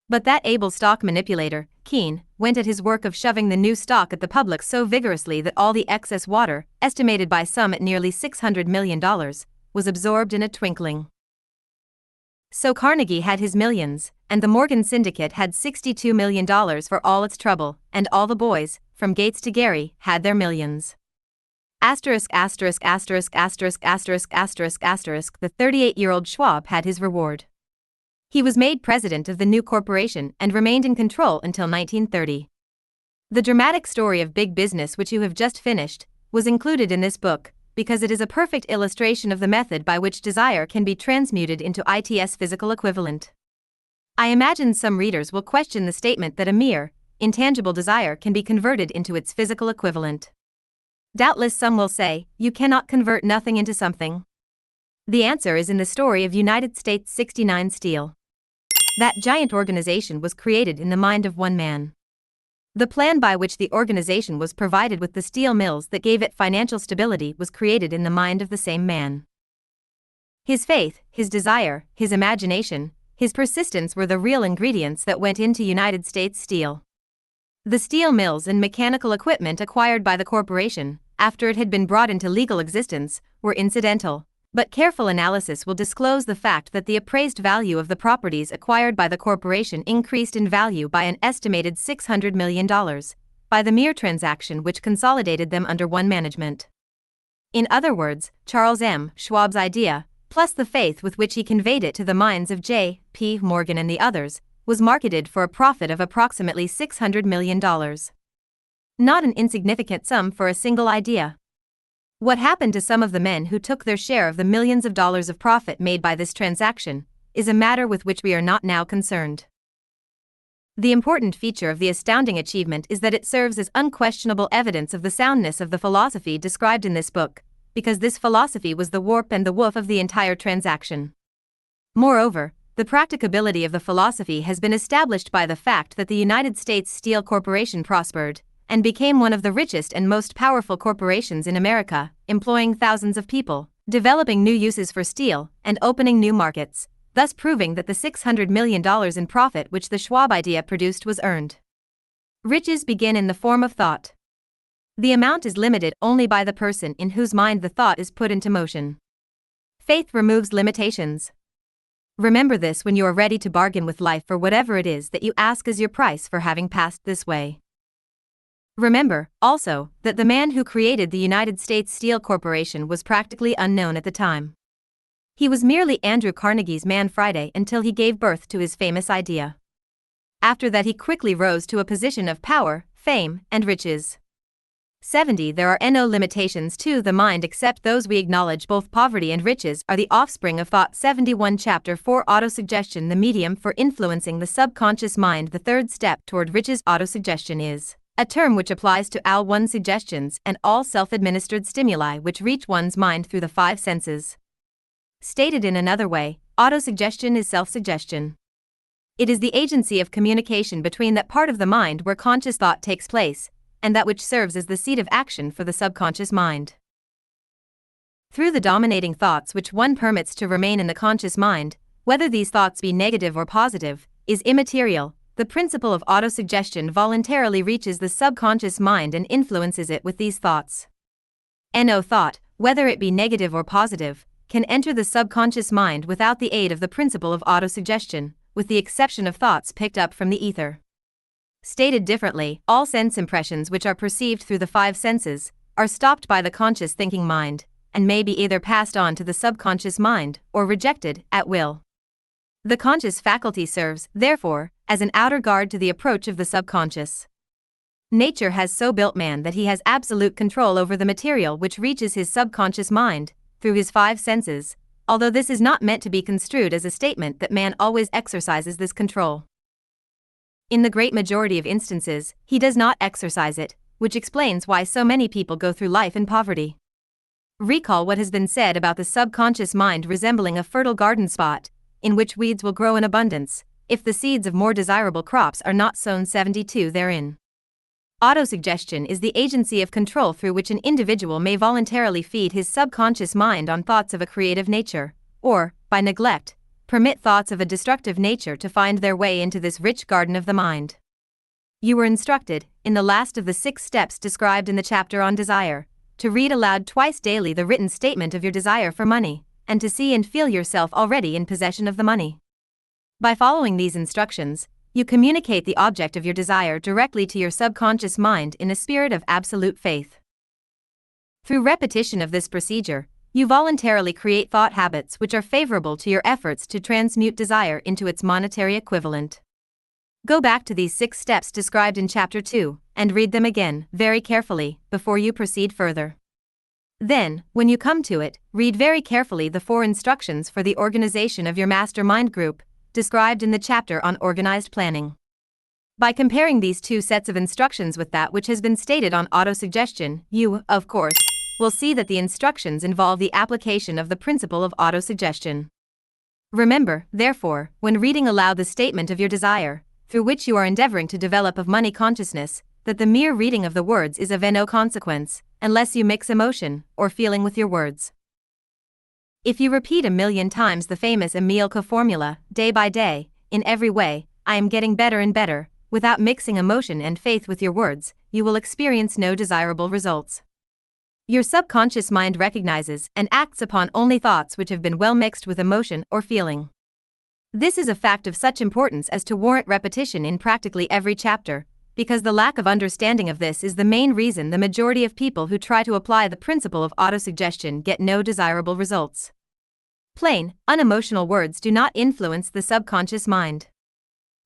But that able stock manipulator, Keene, went at his work of shoving the new stock at the public so vigorously that all the excess water, estimated by some at nearly $600 million, was absorbed in a twinkling. So Carnegie had his millions, and the Morgan Syndicate had $62 million for all its trouble, and all the boys, from Gates to Gary, had their millions. Asterisk asterisk asterisk asterisk asterisk asterisk asterisk. The 38-year-old Schwab had his reward. He was made president of the new corporation and remained in control until 1930. The dramatic story of big business, which you have just finished, was included in this book because it is a perfect illustration of the method by which desire can be transmuted into its physical equivalent. I imagine some readers will question the statement that a mere, intangible desire can be converted into its physical equivalent. Doubtless some will say, you cannot convert nothing into something. The answer is in the story of United States 69 Steel. That giant organization was created in the mind of one man. The plan by which the organization was provided with the steel mills that gave it financial stability was created in the mind of the same man. His faith, his desire, his imagination, his persistence were the real ingredients that went into United States Steel. The steel mills and mechanical equipment acquired by the corporation, after it had been brought into legal existence, were incidental, but careful analysis will disclose the fact that the appraised value of the properties acquired by the corporation increased in value by an estimated $600 million, by the mere transaction which consolidated them under one management. In other words, Charles M. Schwab's idea, plus the faith with which he conveyed it to the minds of J. P. Morgan and the others, was marketed for a profit of approximately $600 million. Not an insignificant sum for a single idea. What happened to some of the men who took their share of the millions of dollars of profit made by this transaction is a matter with which we are not now concerned. The important feature of the astounding achievement is that it serves as unquestionable evidence of the soundness of the philosophy described in this book, because this philosophy was the warp and the woof of the entire transaction. Moreover, the practicability of the philosophy has been established by the fact that the United States Steel Corporation prospered and became one of the richest and most powerful corporations in America, employing thousands of people, developing new uses for steel, and opening new markets, thus proving that the $600 million in profit which the Schwab idea produced was earned. Riches begin in the form of thought. The amount is limited only by the person in whose mind the thought is put into motion. Faith removes limitations. Remember this when you are ready to bargain with life for whatever it is that you ask as your price for having passed this way. Remember, also, that the man who created the United States Steel Corporation was practically unknown at the time. He was merely Andrew Carnegie's man Friday until he gave birth to his famous idea. After that he quickly rose to a position of power, fame, and riches. 70. There are no limitations to the mind except those we acknowledge. Both poverty and riches are the offspring of thought. 71. Chapter 4 Autosuggestion, the medium for influencing the subconscious mind. The third step toward riches. Autosuggestion is a term which applies to all one's suggestions and all self-administered stimuli which reach one's mind through the five senses. Stated in another way, autosuggestion is self-suggestion. It is the agency of communication between that part of the mind where conscious thought takes place and that which serves as the seat of action for the subconscious mind. Through the dominating thoughts which one permits to remain in the conscious mind, whether these thoughts be negative or positive, is immaterial. The principle of autosuggestion voluntarily reaches the subconscious mind and influences it with these thoughts. No thought, whether it be negative or positive, can enter the subconscious mind without the aid of the principle of autosuggestion, with the exception of thoughts picked up from the ether. Stated differently, all sense impressions which are perceived through the five senses are stopped by the conscious thinking mind, and may be either passed on to the subconscious mind or rejected at will. The conscious faculty serves, therefore, as an outer guard to the approach of the subconscious. Nature has so built man that he has absolute control over the material which reaches his subconscious mind through his five senses, although this is not meant to be construed as a statement that man always exercises this control. In the great majority of instances, he does not exercise it, which explains why so many people go through life in poverty. Recall what has been said about the subconscious mind resembling a fertile garden spot, in which weeds will grow in abundance, if the seeds of more desirable crops are not sown. 72 therein. Autosuggestion is the agency of control through which an individual may voluntarily feed his subconscious mind on thoughts of a creative nature, or, by neglect, permit thoughts of a destructive nature to find their way into this rich garden of the mind. You were instructed, in the last of the 6 steps described in the chapter on desire, to read aloud twice daily the written statement of your desire for money, and to see and feel yourself already in possession of the money. By following these instructions, you communicate the object of your desire directly to your subconscious mind in a spirit of absolute faith. Through repetition of this procedure, you voluntarily create thought habits which are favorable to your efforts to transmute desire into its monetary equivalent. Go back to these 6 steps described in Chapter 2, and read them again, very carefully, before you proceed further. Then, when you come to it, read very carefully the 4 instructions for the organization of your mastermind group, described in the chapter on organized planning. By comparing these 2 sets of instructions with that which has been stated on autosuggestion, you, of course, will see that the instructions involve the application of the principle of autosuggestion. Remember, therefore, when reading aloud the statement of your desire, through which you are endeavoring to develop of money consciousness, that the mere reading of the words is of no consequence, unless you mix emotion or feeling with your words. If you repeat 1,000,000 times the famous Emile Coe formula, day by day, in every way, I am getting better and better, without mixing emotion and faith with your words, you will experience no desirable results. Your subconscious mind recognizes and acts upon only thoughts which have been well mixed with emotion or feeling. This is a fact of such importance as to warrant repetition in practically every chapter, because the lack of understanding of this is the main reason the majority of people who try to apply the principle of autosuggestion get no desirable results. Plain, unemotional words do not influence the subconscious mind.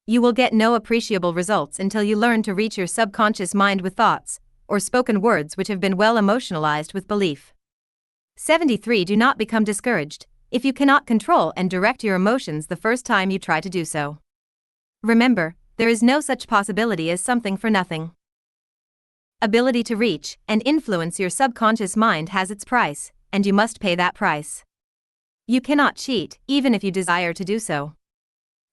You will get no appreciable results until you learn to reach your subconscious mind with thoughts, or spoken words which have been well emotionalized with belief. 73. Do not become discouraged if you cannot control and direct your emotions the first time you try to do so. Remember, there is no such possibility as something for nothing. Ability to reach and influence your subconscious mind has its price, and you must pay that price. You cannot cheat, even if you desire to do so.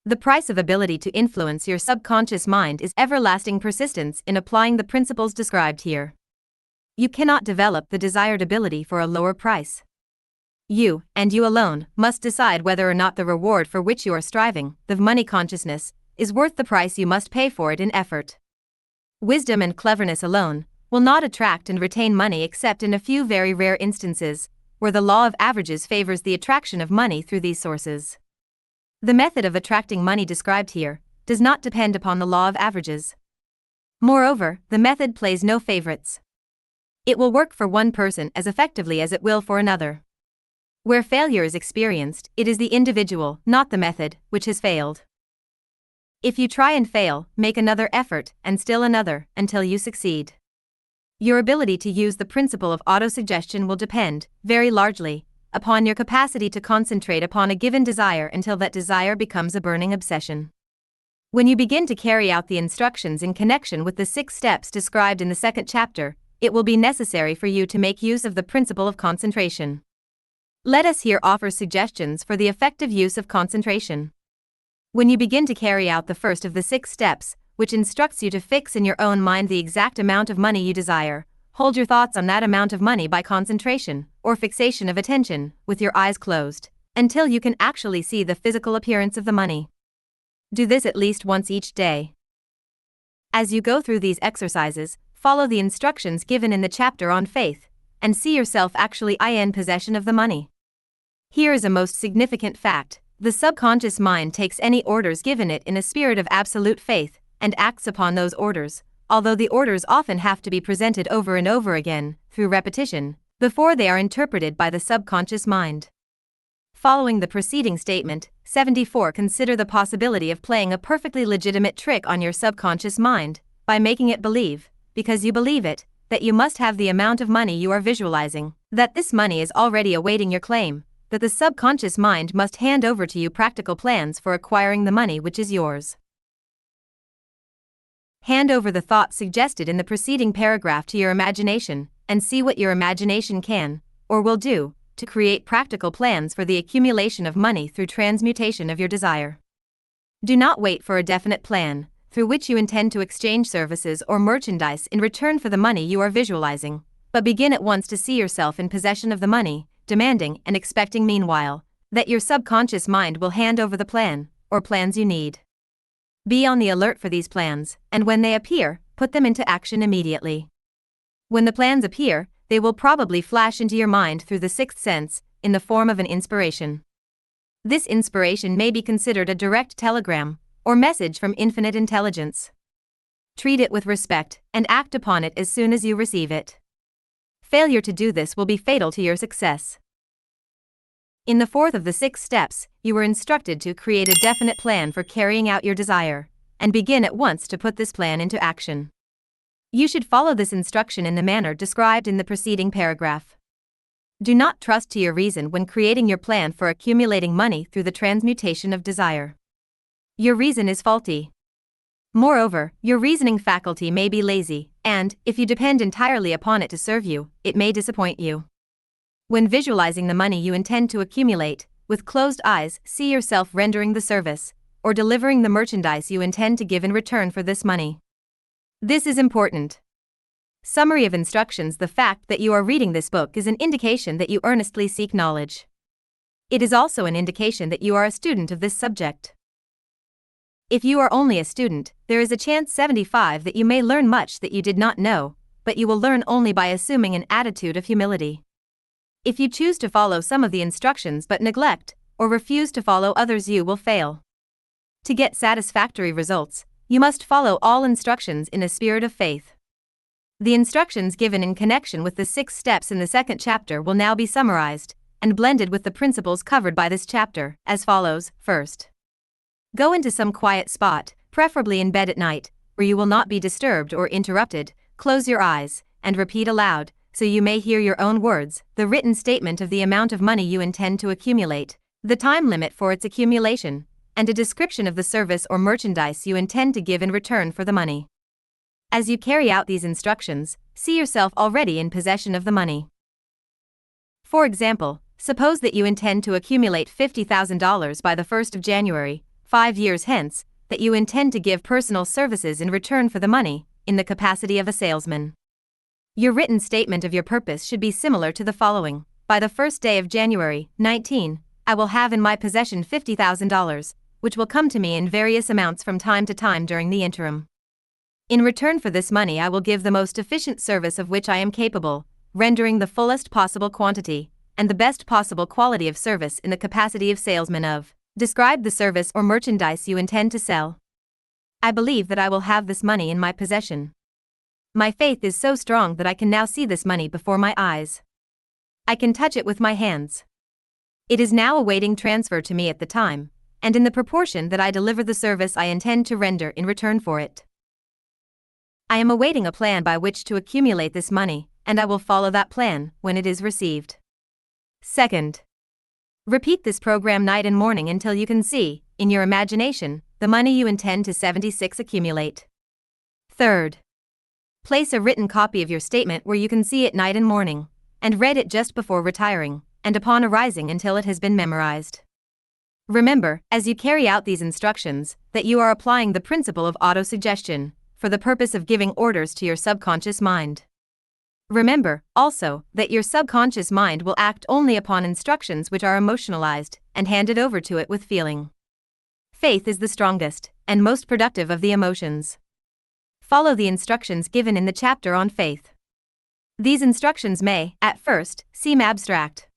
The price of ability to influence your subconscious mind is everlasting persistence in applying the principles described here. You cannot develop the desired ability for a lower price. You, and you alone, must decide whether or not the reward for which you are striving, the money consciousness, is worth the price you must pay for it in effort. Wisdom and cleverness alone will not attract and retain money except in a few very rare instances, where the law of averages favors the attraction of money through these sources. The method of attracting money described here does not depend upon the law of averages. Moreover, the method plays no favorites. It will work for one person as effectively as it will for another. Where failure is experienced, it is the individual, not the method, which has failed. If you try and fail, make another effort, and still another, until you succeed. Your ability to use the principle of autosuggestion will depend, very largely, upon your capacity to concentrate upon a given desire until that desire becomes a burning obsession. When you begin to carry out the instructions in connection with the 6 steps described in the 2nd chapter, it will be necessary for you to make use of the principle of concentration. Let us here offer suggestions for the effective use of concentration. When you begin to carry out the first of the 6 steps, which instructs you to fix in your own mind the exact amount of money you desire, hold your thoughts on that amount of money by concentration, or fixation of attention, with your eyes closed, until you can actually see the physical appearance of the money. Do this at least once each day. As you go through these exercises, follow the instructions given in the chapter on faith, and see yourself actually in possession of the money. Here is a most significant fact. The subconscious mind takes any orders given it in a spirit of absolute faith, and acts upon those orders, although the orders often have to be presented over and over again, through repetition, before they are interpreted by the subconscious mind. Following the preceding statement, 74. Consider the possibility of playing a perfectly legitimate trick on your subconscious mind, by making it believe, because you believe it, that you must have the amount of money you are visualizing, that this money is already awaiting your claim, that the subconscious mind must hand over to you practical plans for acquiring the money which is yours. Hand over the thoughts suggested in the preceding paragraph to your imagination, and see what your imagination can, or will do, to create practical plans for the accumulation of money through transmutation of your desire. Do not wait for a definite plan, through which you intend to exchange services or merchandise in return for the money you are visualizing, but begin at once to see yourself in possession of the money, demanding and expecting meanwhile that your subconscious mind will hand over the plan, or plans you need. Be on the alert for these plans, and when they appear, put them into action immediately. When the plans appear, they will probably flash into your mind through the sixth sense, in the form of an inspiration. This inspiration may be considered a direct telegram, or message from infinite intelligence. Treat it with respect, and act upon it as soon as you receive it. Failure to do this will be fatal to your success. In the fourth of the 6 steps, you were instructed to create a definite plan for carrying out your desire, and begin at once to put this plan into action. You should follow this instruction in the manner described in the preceding paragraph. Do not trust to your reason when creating your plan for accumulating money through the transmutation of desire. Your reason is faulty. Moreover, your reasoning faculty may be lazy, and, if you depend entirely upon it to serve you, it may disappoint you. When visualizing the money you intend to accumulate, with closed eyes, see yourself rendering the service, or delivering the merchandise you intend to give in return for this money. This is important. Summary of instructions: the fact that you are reading this book is an indication that you earnestly seek knowledge. It is also an indication that you are a student of this subject. If you are only a student, there is a chance 75 that you may learn much that you did not know, but you will learn only by assuming an attitude of humility. If you choose to follow some of the instructions but neglect, or refuse to follow others, you will fail. To get satisfactory results, you must follow all instructions in a spirit of faith. The instructions given in connection with the 6 steps in the 2nd chapter will now be summarized, and blended with the principles covered by this chapter, as follows. First, go into some quiet spot, preferably in bed at night, where you will not be disturbed or interrupted. Close your eyes, and repeat aloud, so you may hear your own words, the written statement of the amount of money you intend to accumulate, the time limit for its accumulation, and a description of the service or merchandise you intend to give in return for the money. As you carry out these instructions, see yourself already in possession of the money. For example, suppose that you intend to accumulate $50,000 by the 1st of January, 5 years hence, that you intend to give personal services in return for the money, in the capacity of a salesman. Your written statement of your purpose should be similar to the following: by the 1st day of January, 19, I will have in my possession $50,000, which will come to me in various amounts from time to time during the interim. In return for this money, I will give the most efficient service of which I am capable, rendering the fullest possible quantity, and the best possible quality of service in the capacity of salesman of. Describe the service or merchandise you intend to sell. I believe that I will have this money in my possession. My faith is so strong that I can now see this money before my eyes. I can touch it with my hands. It is now awaiting transfer to me at the time, and in the proportion that I deliver the service I intend to render in return for it. I am awaiting a plan by which to accumulate this money, and I will follow that plan when it is received. Second, repeat this program night and morning until you can see, in your imagination, the money you intend to 76 accumulate. Third, place a written copy of your statement where you can see it night and morning, and read it just before retiring, and upon arising until it has been memorized. Remember, as you carry out these instructions, that you are applying the principle of autosuggestion, for the purpose of giving orders to your subconscious mind. Remember, also, that your subconscious mind will act only upon instructions which are emotionalized, and handed over to it with feeling. Faith is the strongest, and most productive of the emotions. Follow the instructions given in the chapter on faith. These instructions may, at first, seem abstract.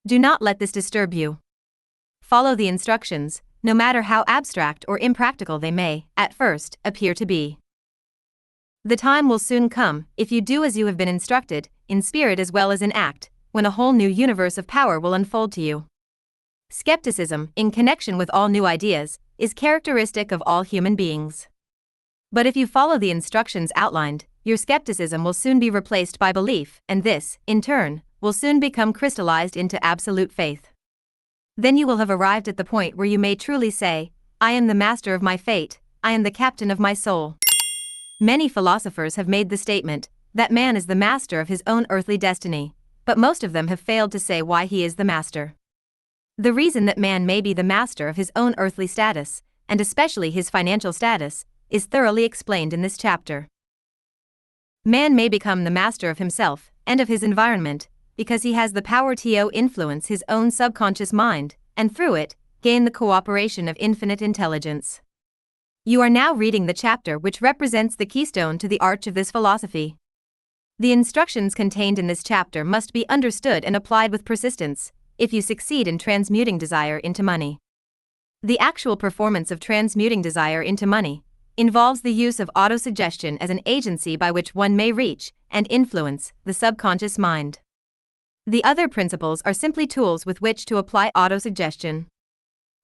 Do not let this disturb you. Follow the instructions, no matter how abstract or impractical they may, at first, appear to be. The time will soon come, if you do as you have been instructed, in spirit as well as in act, when a whole new universe of power will unfold to you. Skepticism, in connection with all new ideas, is characteristic of all human beings. But if you follow the instructions outlined, your skepticism will soon be replaced by belief, and this, in turn, will soon become crystallized into absolute faith. Then you will have arrived at the point where you may truly say, I am the master of my fate, I am the captain of my soul. Many philosophers have made the statement that man is the master of his own earthly destiny, but most of them have failed to say why he is the master. The reason that man may be the master of his own earthly status, and especially his financial status, is thoroughly explained in this chapter. Man may become the master of himself and of his environment because he has the power to influence his own subconscious mind, and through it, gain the cooperation of infinite intelligence. You are now reading the chapter which represents the keystone to the arch of this philosophy. The instructions contained in this chapter must be understood and applied with persistence if you succeed in transmuting desire into money. The actual performance of transmuting desire into money involves the use of autosuggestion as an agency by which one may reach and influence the subconscious mind. The other principles are simply tools with which to apply autosuggestion.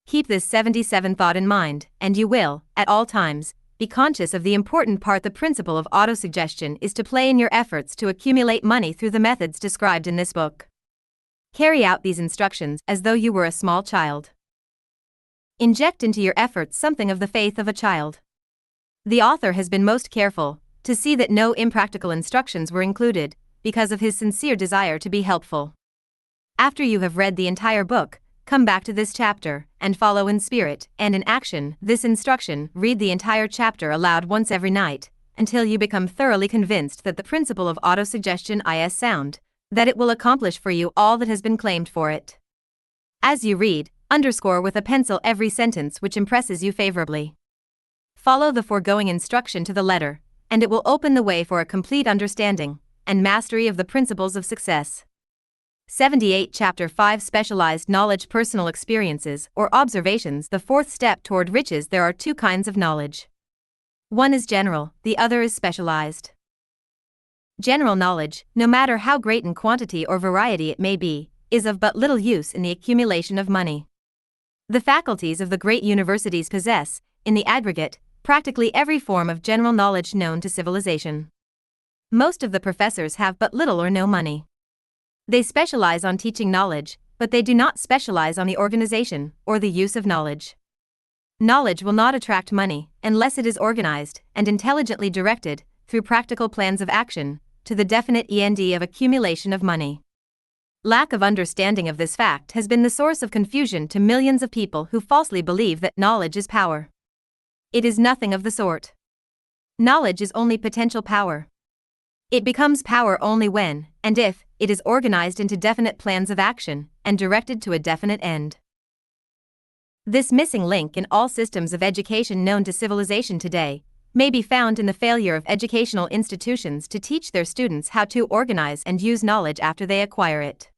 Keep this 77 thought in mind, and you will, at all times, be conscious of the important part the principle of autosuggestion is to play in your efforts to accumulate money through the methods described in this book. Carry out these instructions as though you were a small child. Inject into your efforts something of the faith of a child. The author has been most careful to see that no impractical instructions were included because of his sincere desire to be helpful. After you have read the entire book, come back to this chapter and follow in spirit and in action this instruction. Read the entire chapter aloud once every night until you become thoroughly convinced that the principle of autosuggestion is sound, that it will accomplish for you all that has been claimed for it. As you read, underscore with a pencil every sentence which impresses you favorably. Follow the foregoing instruction to the letter, and it will open the way for a complete understanding and mastery of the principles of success. 78 Chapter 5 Specialized Knowledge Personal Experiences or Observations. The fourth step toward riches. There are two kinds of knowledge. One is general, the other is specialized. General knowledge, no matter how great in quantity or variety it may be, is of but little use in the accumulation of money. The faculties of the great universities possess, in the aggregate, practically every form of general knowledge known to civilization. Most of the professors have but little or no money. They specialize on teaching knowledge, but they do not specialize on the organization or the use of knowledge. Knowledge will not attract money unless it is organized and intelligently directed through practical plans of action to the definite end of accumulation of money. Lack of understanding of this fact has been the source of confusion to millions of people who falsely believe that knowledge is power. It is nothing of the sort. Knowledge is only potential power. It becomes power only when, and if, it is organized into definite plans of action and directed to a definite end. This missing link in all systems of education known to civilization today may be found in the failure of educational institutions to teach their students how to organize and use knowledge after they acquire it.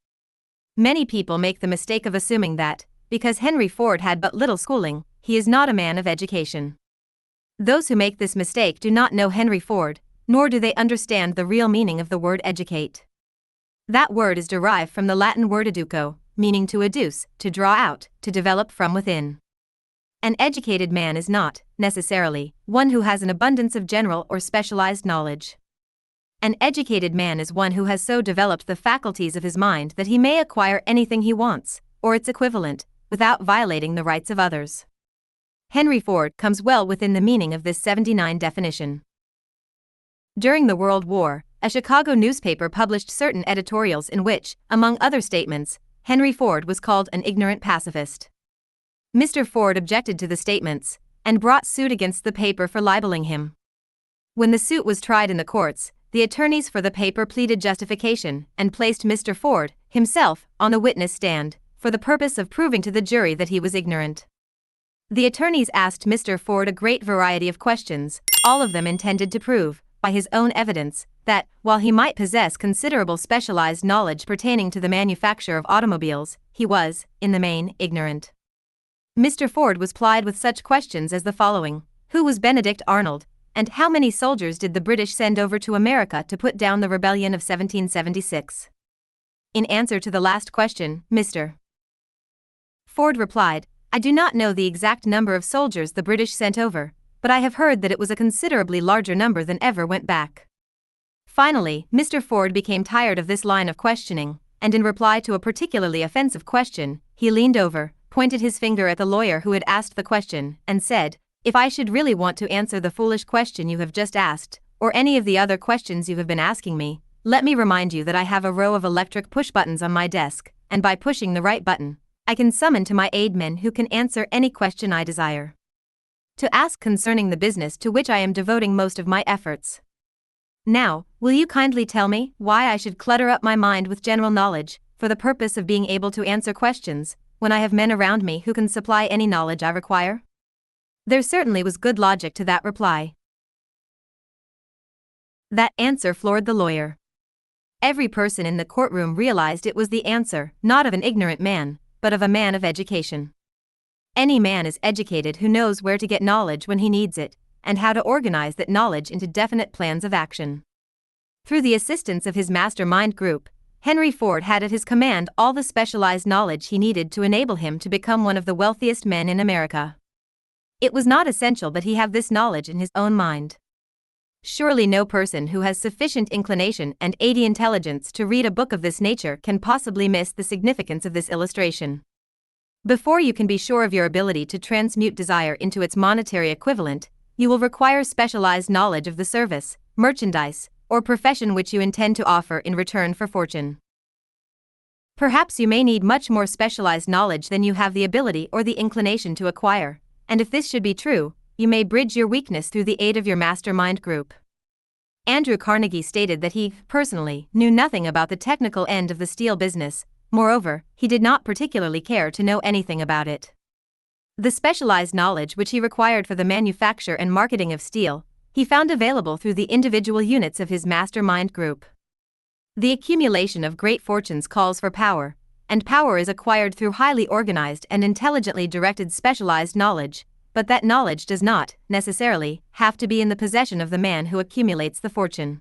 Many people make the mistake of assuming that, because Henry Ford had but little schooling, he is not a man of education. Those who make this mistake do not know Henry Ford, nor do they understand the real meaning of the word educate. That word is derived from the Latin word educo, meaning to educe, to draw out, to develop from within. An educated man is not, necessarily, one who has an abundance of general or specialized knowledge. An educated man is one who has so developed the faculties of his mind that he may acquire anything he wants, or its equivalent, without violating the rights of others. Henry Ford comes well within the meaning of this 79 definition. During the World War, a Chicago newspaper published certain editorials in which, among other statements, Henry Ford was called an ignorant pacifist. Mr. Ford objected to the statements and brought suit against the paper for libeling him. When the suit was tried in the courts, the attorneys for the paper pleaded justification and placed Mr. Ford, himself, on the witness stand, for the purpose of proving to the jury that he was ignorant. The attorneys asked Mr. Ford a great variety of questions, all of them intended to prove, by his own evidence, that, while he might possess considerable specialized knowledge pertaining to the manufacture of automobiles, he was, in the main, ignorant. Mr. Ford was plied with such questions as the following: who was Benedict Arnold, and how many soldiers did the British send over to America to put down the rebellion of 1776? In answer to the last question, Mr. Ford replied, I do not know the exact number of soldiers the British sent over, but I have heard that it was a considerably larger number than ever went back. Finally, Mr. Ford became tired of this line of questioning, and in reply to a particularly offensive question, he leaned over, pointed his finger at the lawyer who had asked the question, and said, If I should really want to answer the foolish question you have just asked, or any of the other questions you have been asking me, let me remind you that I have a row of electric push buttons on my desk, and by pushing the right button, I can summon to my aid men who can answer any question I desire to ask concerning the business to which I am devoting most of my efforts. Now, will you kindly tell me why I should clutter up my mind with general knowledge, for the purpose of being able to answer questions, when I have men around me who can supply any knowledge I require? There certainly was good logic to that reply. That answer floored the lawyer. Every person in the courtroom realized it was the answer, not of an ignorant man, but of a man of education. Any man is educated who knows where to get knowledge when he needs it, and how to organize that knowledge into definite plans of action. Through the assistance of his mastermind group, Henry Ford had at his command all the specialized knowledge he needed to enable him to become one of the wealthiest men in America. It was not essential that he have this knowledge in his own mind. Surely no person who has sufficient inclination and intelligence to read a book of this nature can possibly miss the significance of this illustration. Before you can be sure of your ability to transmute desire into its monetary equivalent, you will require specialized knowledge of the service, merchandise, or profession which you intend to offer in return for fortune. Perhaps you may need much more specialized knowledge than you have the ability or the inclination to acquire, and if this should be true, you may bridge your weakness through the aid of your mastermind group. Andrew Carnegie stated that he, personally, knew nothing about the technical end of the steel business. Moreover, he did not particularly care to know anything about it. The specialized knowledge which he required for the manufacture and marketing of steel, he found available through the individual units of his mastermind group. The accumulation of great fortunes calls for power, and power is acquired through highly organized and intelligently directed specialized knowledge, but that knowledge does not, necessarily, have to be in the possession of the man who accumulates the fortune.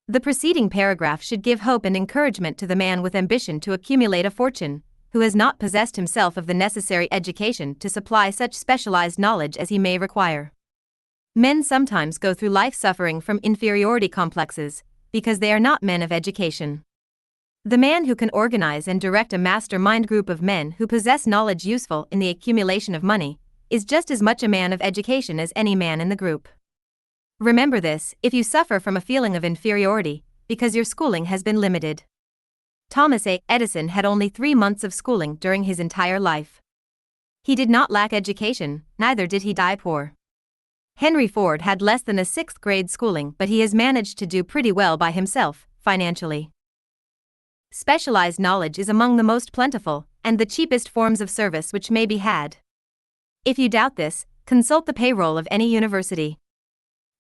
The preceding paragraph should give hope and encouragement to the man with ambition to accumulate a fortune, who has not possessed himself of the necessary education to supply such specialized knowledge as he may require. Men sometimes go through life suffering from inferiority complexes, because they are not men of education. The man who can organize and direct a mastermind group of men who possess knowledge useful in the accumulation of money, is just as much a man of education as any man in the group. Remember this if you suffer from a feeling of inferiority, because your schooling has been limited. Thomas A. Edison had only 3 months of schooling during his entire life. He did not lack education, neither did he die poor. Henry Ford had less than a 6th grade schooling, but he has managed to do pretty well by himself, financially. Specialized knowledge is among the most plentiful and the cheapest forms of service which may be had. If you doubt this, consult the payroll of any university.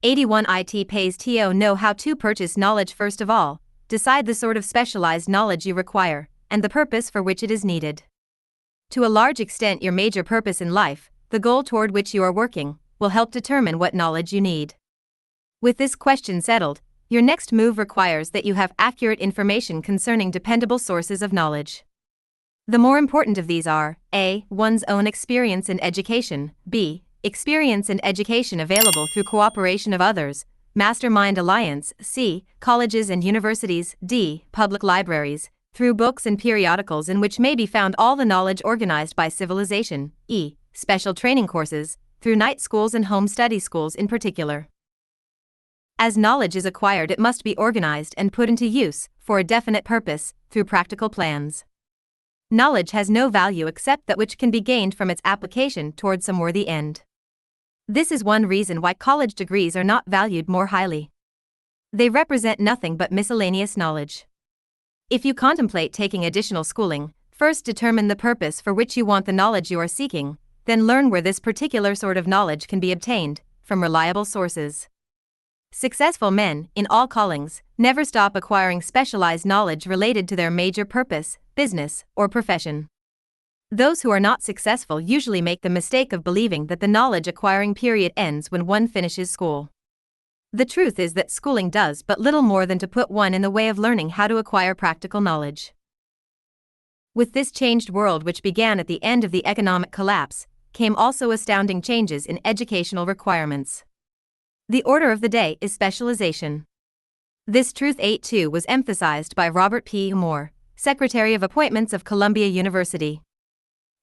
81 IT pays to know how to purchase knowledge first of all, decide the sort of specialized knowledge you require, and the purpose for which it is needed. To a large extent, your major purpose in life, the goal toward which you are working, will help determine what knowledge you need. With this question settled, your next move requires that you have accurate information concerning dependable sources of knowledge. The more important of these are a. One's own experience and education, b. Experience and education available through cooperation of others, mastermind alliance, c. Colleges and universities, d. Public libraries, through books and periodicals in which may be found all the knowledge organized by civilization, e. Special training courses, through night schools and home study schools in particular. As knowledge is acquired, it must be organized and put into use, for a definite purpose, through practical plans. Knowledge has no value except that which can be gained from its application toward some worthy end. This is one reason why college degrees are not valued more highly. They represent nothing but miscellaneous knowledge. If you contemplate taking additional schooling, first determine the purpose for which you want the knowledge you are seeking, then learn where this particular sort of knowledge can be obtained, from reliable sources. Successful men, in all callings, never stop acquiring specialized knowledge related to their major purpose, business, or profession. Those who are not successful usually make the mistake of believing that the knowledge acquiring period ends when one finishes school. The truth is that schooling does but little more than to put one in the way of learning how to acquire practical knowledge. With this changed world, which began at the end of the economic collapse, came also astounding changes in educational requirements. The order of the day is specialization. This truth too was emphasized by Robert P. Moore, Secretary of Appointments of Columbia University.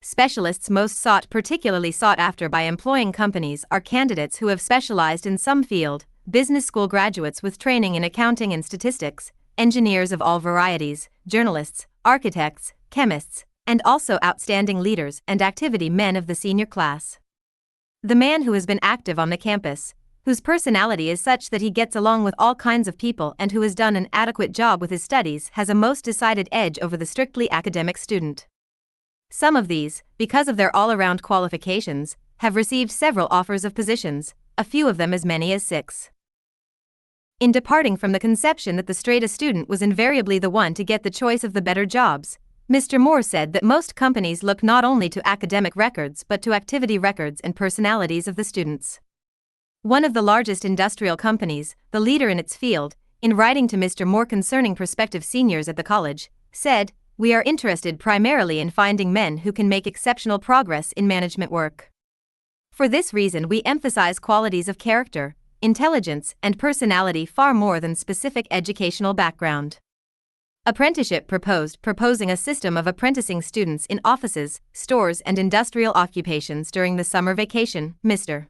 Specialists most sought, particularly sought after by employing companies, are candidates who have specialized in some field, business school graduates with training in accounting and statistics, engineers of all varieties, journalists, architects, chemists, and also outstanding leaders and activity men of the senior class. The man who has been active on the campus, whose personality is such that he gets along with all kinds of people and who has done an adequate job with his studies, has a most decided edge over the strictly academic student. Some of these, because of their all-around qualifications, have received several offers of positions, a few of them as many as 6. In departing from the conception that the straight-A student was invariably the one to get the choice of the better jobs, Mr. Moore said that most companies look not only to academic records but to activity records and personalities of the students. One of the largest industrial companies, the leader in its field, in writing to Mr. Moore concerning prospective seniors at the college, said, "We are interested primarily in finding men who can make exceptional progress in management work. For this reason we emphasize qualities of character, intelligence, and personality far more than specific educational background." Apprenticeship proposing a system of apprenticing students in offices, stores, and industrial occupations during the summer vacation, Mr.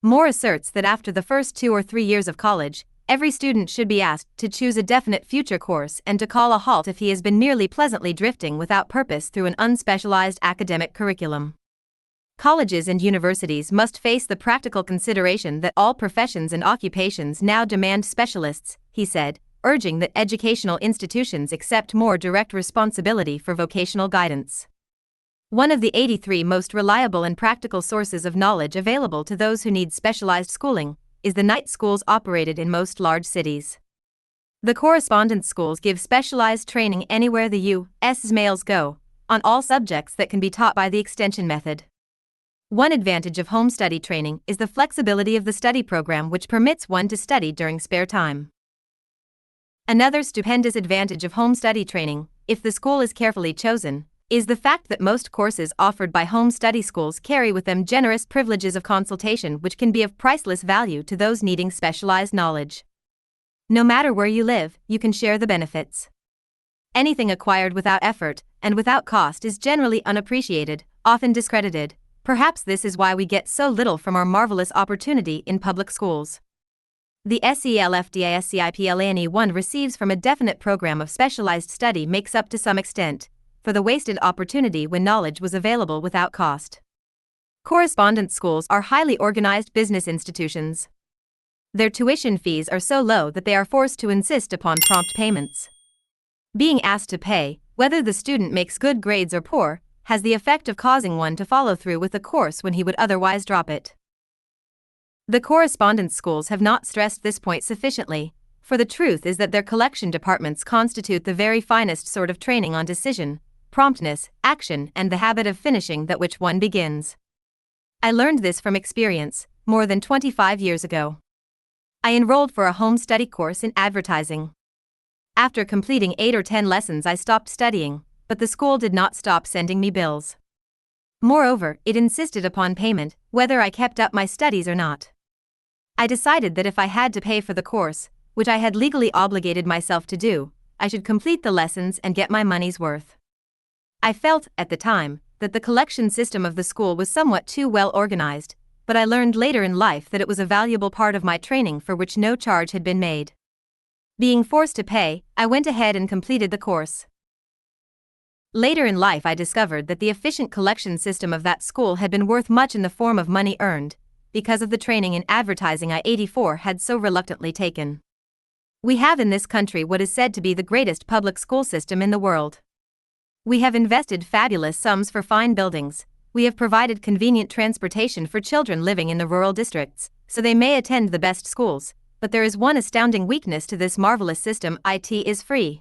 Moore asserts that after the first 2 or 3 years of college, every student should be asked to choose a definite future course and to call a halt if he has been merely pleasantly drifting without purpose through an unspecialized academic curriculum. Colleges and universities must face the practical consideration that all professions and occupations now demand specialists, he said, urging that educational institutions accept more direct responsibility for vocational guidance. One of the 83 most reliable and practical sources of knowledge available to those who need specialized schooling is the night schools operated in most large cities. The correspondence schools give specialized training anywhere the U.S. males go, on all subjects that can be taught by the extension method. One advantage of home study training is the flexibility of the study program, which permits one to study during spare time. Another stupendous advantage of home study training, if the school is carefully chosen, is the fact that most courses offered by home study schools carry with them generous privileges of consultation which can be of priceless value to those needing specialized knowledge. No matter where you live, you can share the benefits. Anything acquired without effort and without cost is generally unappreciated, often discredited. Perhaps this is why we get so little from our marvelous opportunity in public schools. The SELFDASCIPLANE one receives from a definite program of specialized study makes up to some extent for the wasted opportunity when knowledge was available without cost. Correspondence schools are highly organized business institutions. Their tuition fees are so low that they are forced to insist upon prompt payments. Being asked to pay, whether the student makes good grades or poor, has the effect of causing one to follow through with the course when he would otherwise drop it. The correspondence schools have not stressed this point sufficiently, for the truth is that their collection departments constitute the very finest sort of training on decision, promptness, action, and the habit of finishing that which one begins. I learned this from experience, more than 25 years ago. I enrolled for a home study course in advertising. After completing 8 or 10 lessons I stopped studying, but the school did not stop sending me bills. Moreover, it insisted upon payment, whether I kept up my studies or not. I decided that if I had to pay for the course, which I had legally obligated myself to do, I should complete the lessons and get my money's worth. I felt, at the time, that the collection system of the school was somewhat too well organized, but I learned later in life that it was a valuable part of my training for which no charge had been made. Being forced to pay, I went ahead and completed the course. Later in life I discovered that the efficient collection system of that school had been worth much in the form of money earned, because of the training in advertising I 84 had so reluctantly taken. We have in this country what is said to be the greatest public school system in the world. We have invested fabulous sums for fine buildings, we have provided convenient transportation for children living in the rural districts, so they may attend the best schools, but there is one astounding weakness to this marvelous system: it is free.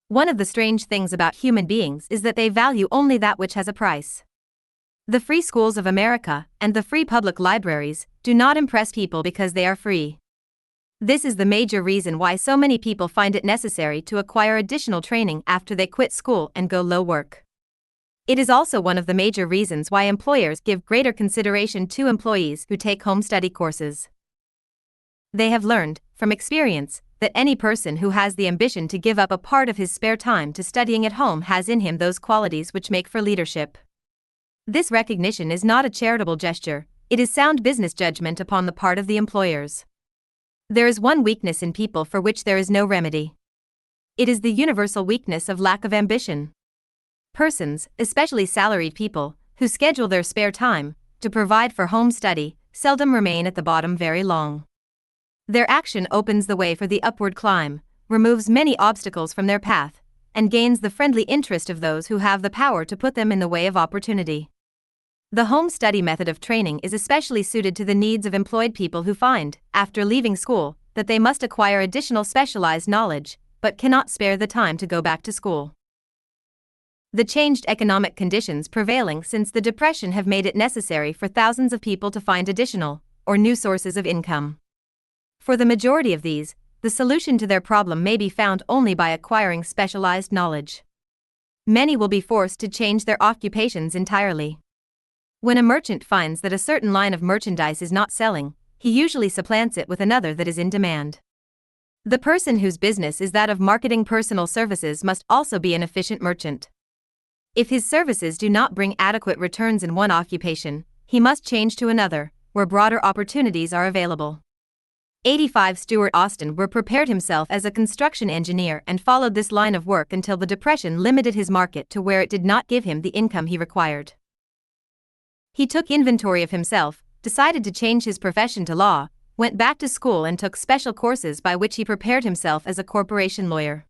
One of the strange things about human beings is that they value only that which has a price. The free schools of America, and the free public libraries, do not impress people because they are free. This is the major reason why so many people find it necessary to acquire additional training after they quit school and go low work. It is also one of the major reasons why employers give greater consideration to employees who take home study courses. They have learned, from experience, that any person who has the ambition to give up a part of his spare time to studying at home has in him those qualities which make for leadership. This recognition is not a charitable gesture, it is sound business judgment upon the part of the employers. There is one weakness in people for which there is no remedy. It is the universal weakness of lack of ambition. Persons, especially salaried people, who schedule their spare time to provide for home study, seldom remain at the bottom very long. Their action opens the way for the upward climb, removes many obstacles from their path, and gains the friendly interest of those who have the power to put them in the way of opportunity. The home study method of training is especially suited to the needs of employed people who find, after leaving school, that they must acquire additional specialized knowledge, but cannot spare the time to go back to school. The changed economic conditions prevailing since the Depression have made it necessary for thousands of people to find additional, or new sources of income. For the majority of these, the solution to their problem may be found only by acquiring specialized knowledge. Many will be forced to change their occupations entirely. When a merchant finds that a certain line of merchandise is not selling, he usually supplants it with another that is in demand. The person whose business is that of marketing personal services must also be an efficient merchant. If his services do not bring adequate returns in one occupation, he must change to another, where broader opportunities are available. 85 Stuart Austin prepared himself as a construction engineer and followed this line of work until the Depression limited his market to where it did not give him the income he required. He took inventory of himself, decided to change his profession to law, went back to school and took special courses by which he prepared himself as a corporation lawyer.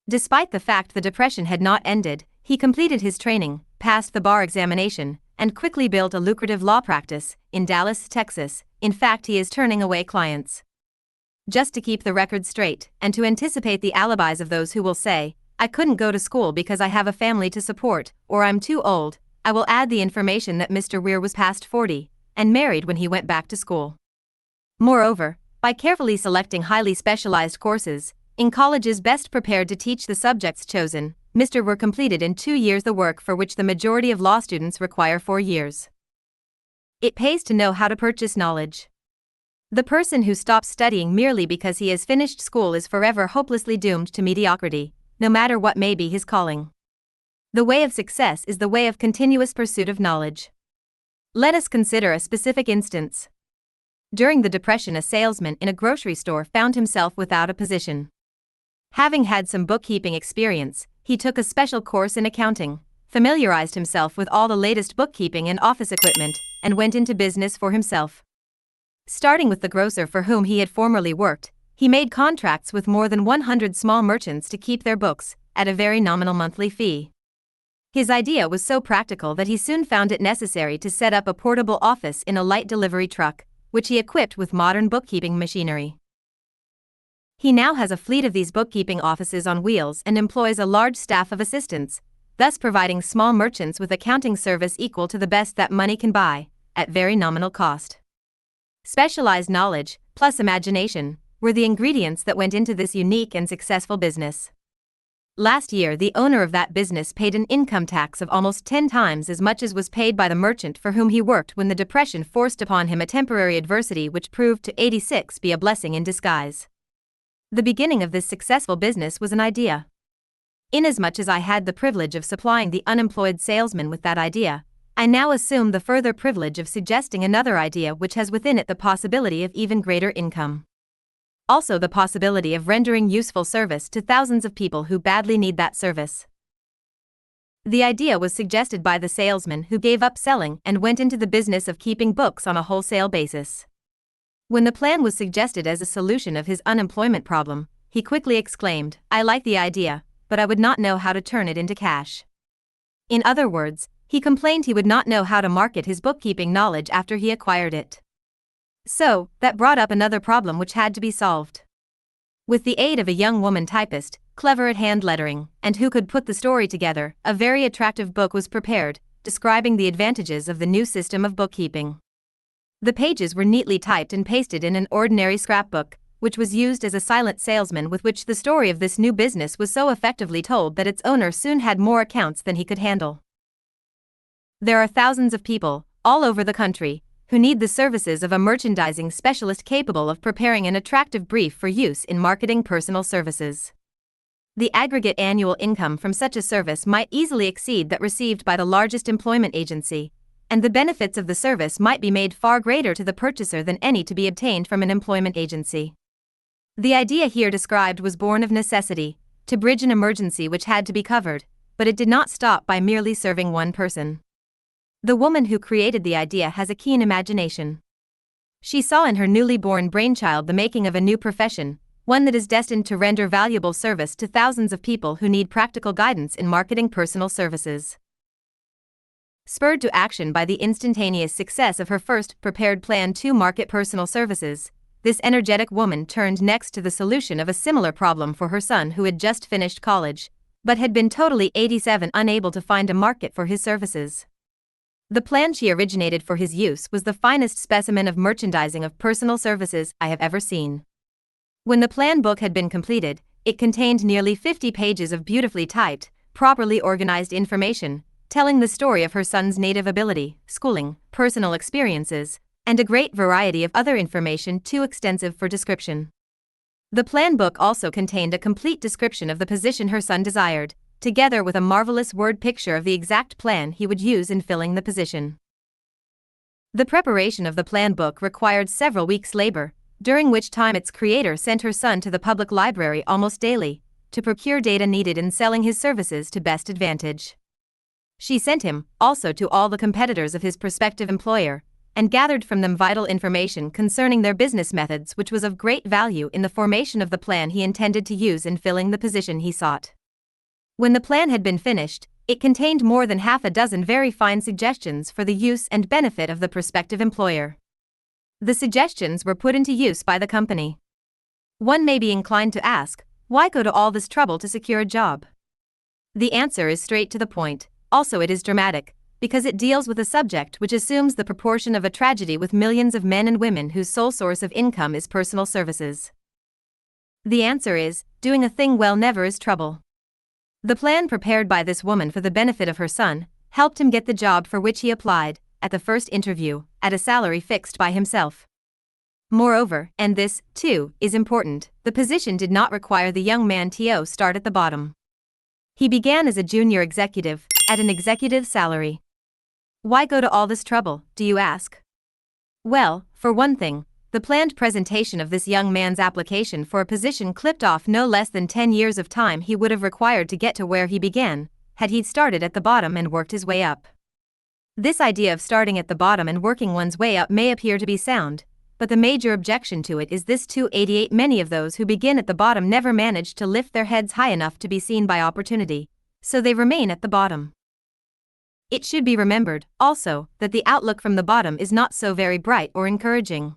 Despite the fact the Depression had not ended, he completed his training, passed the bar examination, and quickly built a lucrative law practice in Dallas, Texas. In fact, he is turning away clients. Just to keep the record straight, and to anticipate the alibis of those who will say, "I couldn't go to school because I have a family to support," or "I'm too old," I will add the information that Mr. Weir was past 40, and married when he went back to school. Moreover, by carefully selecting highly specialized courses, in colleges best prepared to teach the subjects chosen, Mr. Weir completed in 2 years the work for which the majority of law students require 4 years. It pays to know how to purchase knowledge. The person who stops studying merely because he has finished school is forever hopelessly doomed to mediocrity, no matter what may be his calling. The way of success is the way of continuous pursuit of knowledge. Let us consider a specific instance. During the Depression, a salesman in a grocery store found himself without a position. Having had some bookkeeping experience, he took a special course in accounting, familiarized himself with all the latest bookkeeping and office equipment, and went into business for himself. Starting with the grocer for whom he had formerly worked, he made contracts with more than 100 small merchants to keep their books, at a very nominal monthly fee. His idea was so practical that he soon found it necessary to set up a portable office in a light delivery truck, which he equipped with modern bookkeeping machinery. He now has a fleet of these bookkeeping offices on wheels and employs a large staff of assistants, thus providing small merchants with accounting service equal to the best that money can buy, at very nominal cost. Specialized knowledge, plus imagination, were the ingredients that went into this unique and successful business. Last year, the owner of that business paid an income tax of almost 10 times as much as was paid by the merchant for whom he worked when the Depression forced upon him a temporary adversity which proved to 86 be a blessing in disguise. The beginning of this successful business was an idea. Inasmuch as I had the privilege of supplying the unemployed salesman with that idea, I now assume the further privilege of suggesting another idea which has within it the possibility of even greater income. Also the possibility of rendering useful service to thousands of people who badly need that service. The idea was suggested by the salesman who gave up selling and went into the business of keeping books on a wholesale basis. When the plan was suggested as a solution of his unemployment problem, he quickly exclaimed, "I like the idea, but I would not know how to turn it into cash." In other words, he complained he would not know how to market his bookkeeping knowledge after he acquired it. So, that brought up another problem which had to be solved. With the aid of a young woman typist, clever at hand lettering, and who could put the story together, a very attractive book was prepared, describing the advantages of the new system of bookkeeping. The pages were neatly typed and pasted in an ordinary scrapbook, which was used as a silent salesman with which the story of this new business was so effectively told that its owner soon had more accounts than he could handle. There are thousands of people, all over the country, who need the services of a merchandising specialist capable of preparing an attractive brief for use in marketing personal services. The aggregate annual income from such a service might easily exceed that received by the largest employment agency, and the benefits of the service might be made far greater to the purchaser than any to be obtained from an employment agency. The idea here described was born of necessity, to bridge an emergency which had to be covered, but it did not stop by merely serving one person. The woman who created the idea has a keen imagination. She saw in her newly born brainchild the making of a new profession, one that is destined to render valuable service to thousands of people who need practical guidance in marketing personal services. Spurred to action by the instantaneous success of her first prepared plan to market personal services, this energetic woman turned next to the solution of a similar problem for her son who had just finished college, but had been totally 87 unable to find a market for his services. The plan she originated for his use was the finest specimen of merchandising of personal services I have ever seen. When the plan book had been completed, it contained nearly 50 pages of beautifully typed, properly organized information, telling the story of her son's native ability, schooling, personal experiences, and a great variety of other information too extensive for description. The plan book also contained a complete description of the position her son desired, together with a marvelous word picture of the exact plan he would use in filling the position. The preparation of the plan book required several weeks' labor, during which time its creator sent her son to the public library almost daily, to procure data needed in selling his services to best advantage. She sent him, also, to all the competitors of his prospective employer, and gathered from them vital information concerning their business methods which was of great value in the formation of the plan he intended to use in filling the position he sought. When the plan had been finished, it contained more than half a dozen very fine suggestions for the use and benefit of the prospective employer. The suggestions were put into use by the company. One may be inclined to ask, why go to all this trouble to secure a job? The answer is straight to the point. Also, it is dramatic, because it deals with a subject which assumes the proportion of a tragedy with millions of men and women whose sole source of income is personal services. The answer is, doing a thing well never is trouble. The plan prepared by this woman for the benefit of her son helped him get the job for which he applied, at the first interview, at a salary fixed by himself. Moreover, and this, too, is important, the position did not require the young man to start at the bottom. He began as a junior executive, at an executive salary. Why go to all this trouble, do you ask? Well, for one thing, the planned presentation of this young man's application for a position clipped off no less than 10 years of time he would have required to get to where he began, had he started at the bottom and worked his way up. This idea of starting at the bottom and working one's way up may appear to be sound, but the major objection to it is this: 288 many of those who begin at the bottom never manage to lift their heads high enough to be seen by opportunity, so they remain at the bottom. It should be remembered, also, that the outlook from the bottom is not so very bright or encouraging.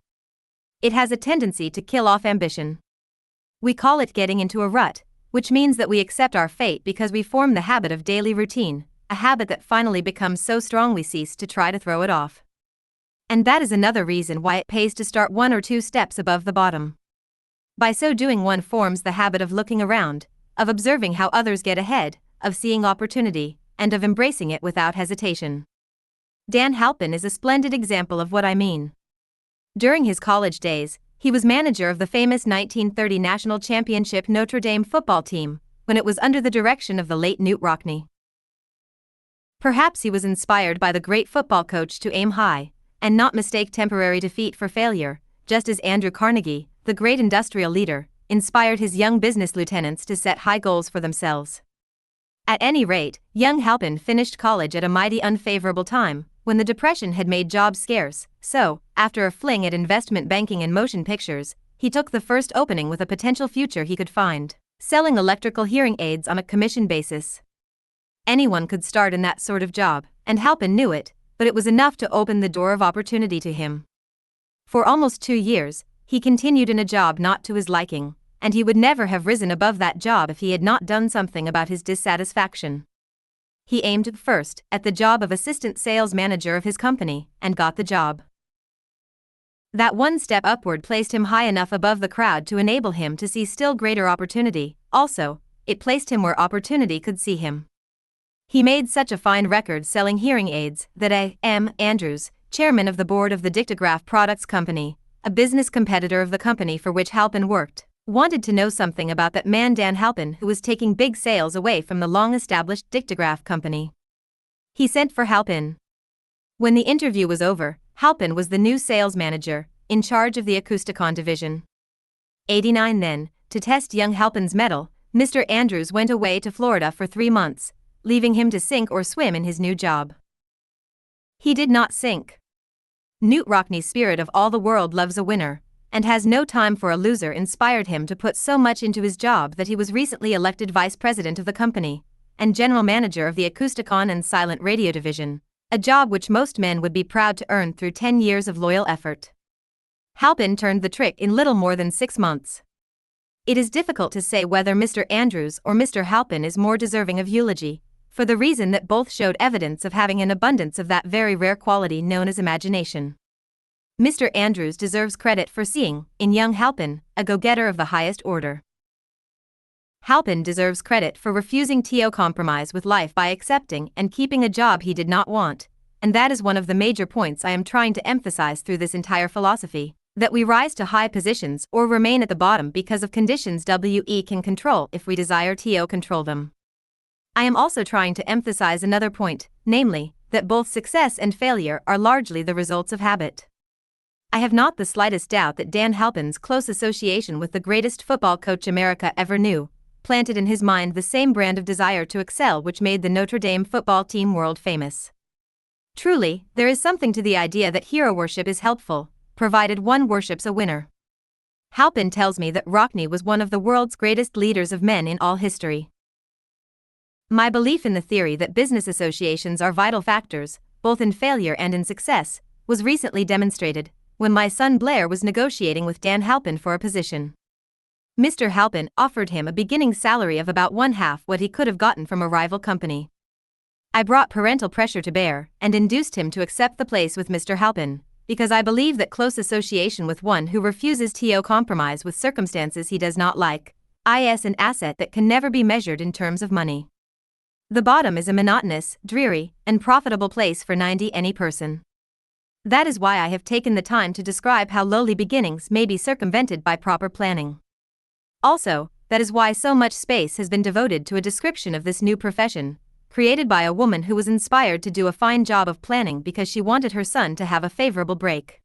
It has a tendency to kill off ambition. We call it getting into a rut, which means that we accept our fate because we form the habit of daily routine, a habit that finally becomes so strong we cease to try to throw it off. And that is another reason why it pays to start 1 or 2 steps above the bottom. By so doing, one forms the habit of looking around, of observing how others get ahead, of seeing opportunity, and of embracing it without hesitation. Dan Halpin is a splendid example of what I mean. During his college days, he was manager of the famous 1930 national championship Notre Dame football team, when it was under the direction of the late Knute Rockne. Perhaps he was inspired by the great football coach to aim high, and not mistake temporary defeat for failure, just as Andrew Carnegie, the great industrial leader, inspired his young business lieutenants to set high goals for themselves. At any rate, young Halpin finished college at a mighty unfavorable time, when the Depression had made jobs scarce, so, after a fling at investment banking and motion pictures, he took the first opening with a potential future he could find, selling electrical hearing aids on a commission basis. Anyone could start in that sort of job, and Halpin knew it, but it was enough to open the door of opportunity to him. For almost 2 years, he continued in a job not to his liking, and he would never have risen above that job if he had not done something about his dissatisfaction. He aimed first at the job of assistant sales manager of his company, and got the job. That one step upward placed him high enough above the crowd to enable him to see still greater opportunity. Also, it placed him where opportunity could see him. He made such a fine record selling hearing aids that A.M. Andrews, chairman of the board of the Dictograph Products Company, a business competitor of the company for which Halpin worked, wanted to know something about that man Dan Halpin who was taking big sales away from the long-established Dictograph Company. He sent for Halpin. When the interview was over, Halpin was the new sales manager, in charge of the Acousticon division. 89 Then, to test young Halpin's mettle, Mr. Andrews went away to Florida for 3 months, leaving him to sink or swim in his new job. He did not sink. Knute Rockne's spirit of all the world loves a winner, and has no time for a loser inspired him to put so much into his job that he was recently elected vice president of the company, and general manager of the Acousticon and Silent Radio division, a job which most men would be proud to earn through 10 years of loyal effort. Halpin turned the trick in little more than 6 months. It is difficult to say whether Mr. Andrews or Mr. Halpin is more deserving of eulogy, for the reason that both showed evidence of having an abundance of that very rare quality known as imagination. Mr. Andrews deserves credit for seeing, in young Halpin, a go-getter of the highest order. Halpin deserves credit for refusing to compromise with life by accepting and keeping a job he did not want, and that is one of the major points I am trying to emphasize through this entire philosophy, that we rise to high positions or remain at the bottom because of conditions we can control if we desire to control them. I am also trying to emphasize another point, namely, that both success and failure are largely the results of habit. I have not the slightest doubt that Dan Halpin's close association with the greatest football coach America ever knew planted in his mind the same brand of desire to excel which made the Notre Dame football team world famous. Truly, there is something to the idea that hero worship is helpful, provided one worships a winner. Halpin tells me that Rockne was one of the world's greatest leaders of men in all history. My belief in the theory that business associations are vital factors, both in failure and in success, was recently demonstrated when my son Blair was negotiating with Dan Halpin for a position. Mr. Halpin offered him a beginning salary of about 1/2 what he could have gotten from a rival company. I brought parental pressure to bear and induced him to accept the place with Mr. Halpin, because I believe that close association with one who refuses to compromise with circumstances he does not like is an asset that can never be measured in terms of money. The bottom is a monotonous, dreary, and profitable place for any person. That is why I have taken the time to describe how lowly beginnings may be circumvented by proper planning. Also, that is why so much space has been devoted to a description of this new profession, created by a woman who was inspired to do a fine job of planning because she wanted her son to have a favorable break.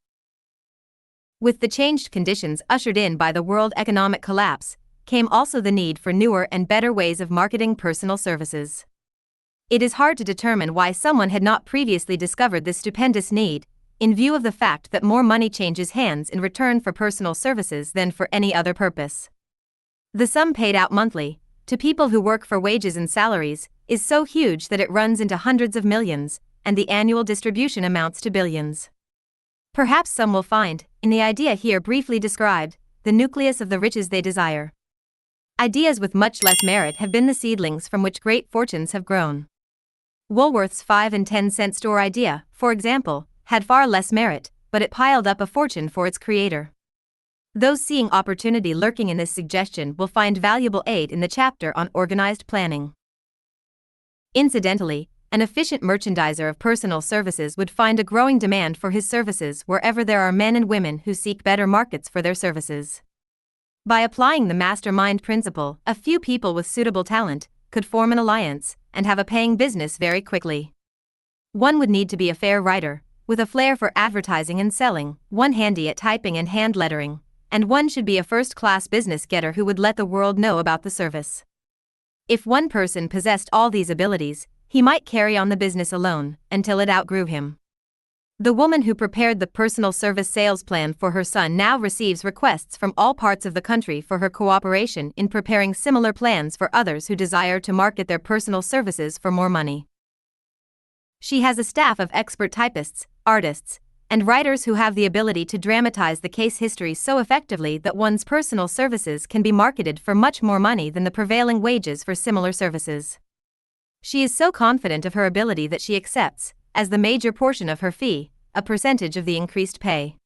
With the changed conditions ushered in by the world economic collapse, came also the need for newer and better ways of marketing personal services. It is hard to determine why someone had not previously discovered this stupendous need, in view of the fact that more money changes hands in return for personal services than for any other purpose. The sum paid out monthly, to people who work for wages and salaries, is so huge that it runs into hundreds of millions, and the annual distribution amounts to billions. Perhaps some will find, in the idea here briefly described, the nucleus of the riches they desire. Ideas with much less merit have been the seedlings from which great fortunes have grown. Woolworth's 5 and 10 cent store idea, for example, had far less merit, but it piled up a fortune for its creator. Those seeing opportunity lurking in this suggestion will find valuable aid in the chapter on organized planning. Incidentally, an efficient merchandiser of personal services would find a growing demand for his services wherever there are men and women who seek better markets for their services. By applying the mastermind principle, a few people with suitable talent could form an alliance and have a paying business very quickly. One would need to be a fair writer, with a flair for advertising and selling, one handy at typing and hand lettering, and one should be a first-class business getter who would let the world know about the service. If one person possessed all these abilities, he might carry on the business alone, until it outgrew him. The woman who prepared the personal service sales plan for her son now receives requests from all parts of the country for her cooperation in preparing similar plans for others who desire to market their personal services for more money. She has a staff of expert typists, artists, and writers who have the ability to dramatize the case history so effectively that one's personal services can be marketed for much more money than the prevailing wages for similar services. She is so confident of her ability that she accepts, as the major portion of her fee, a percentage of the increased pay.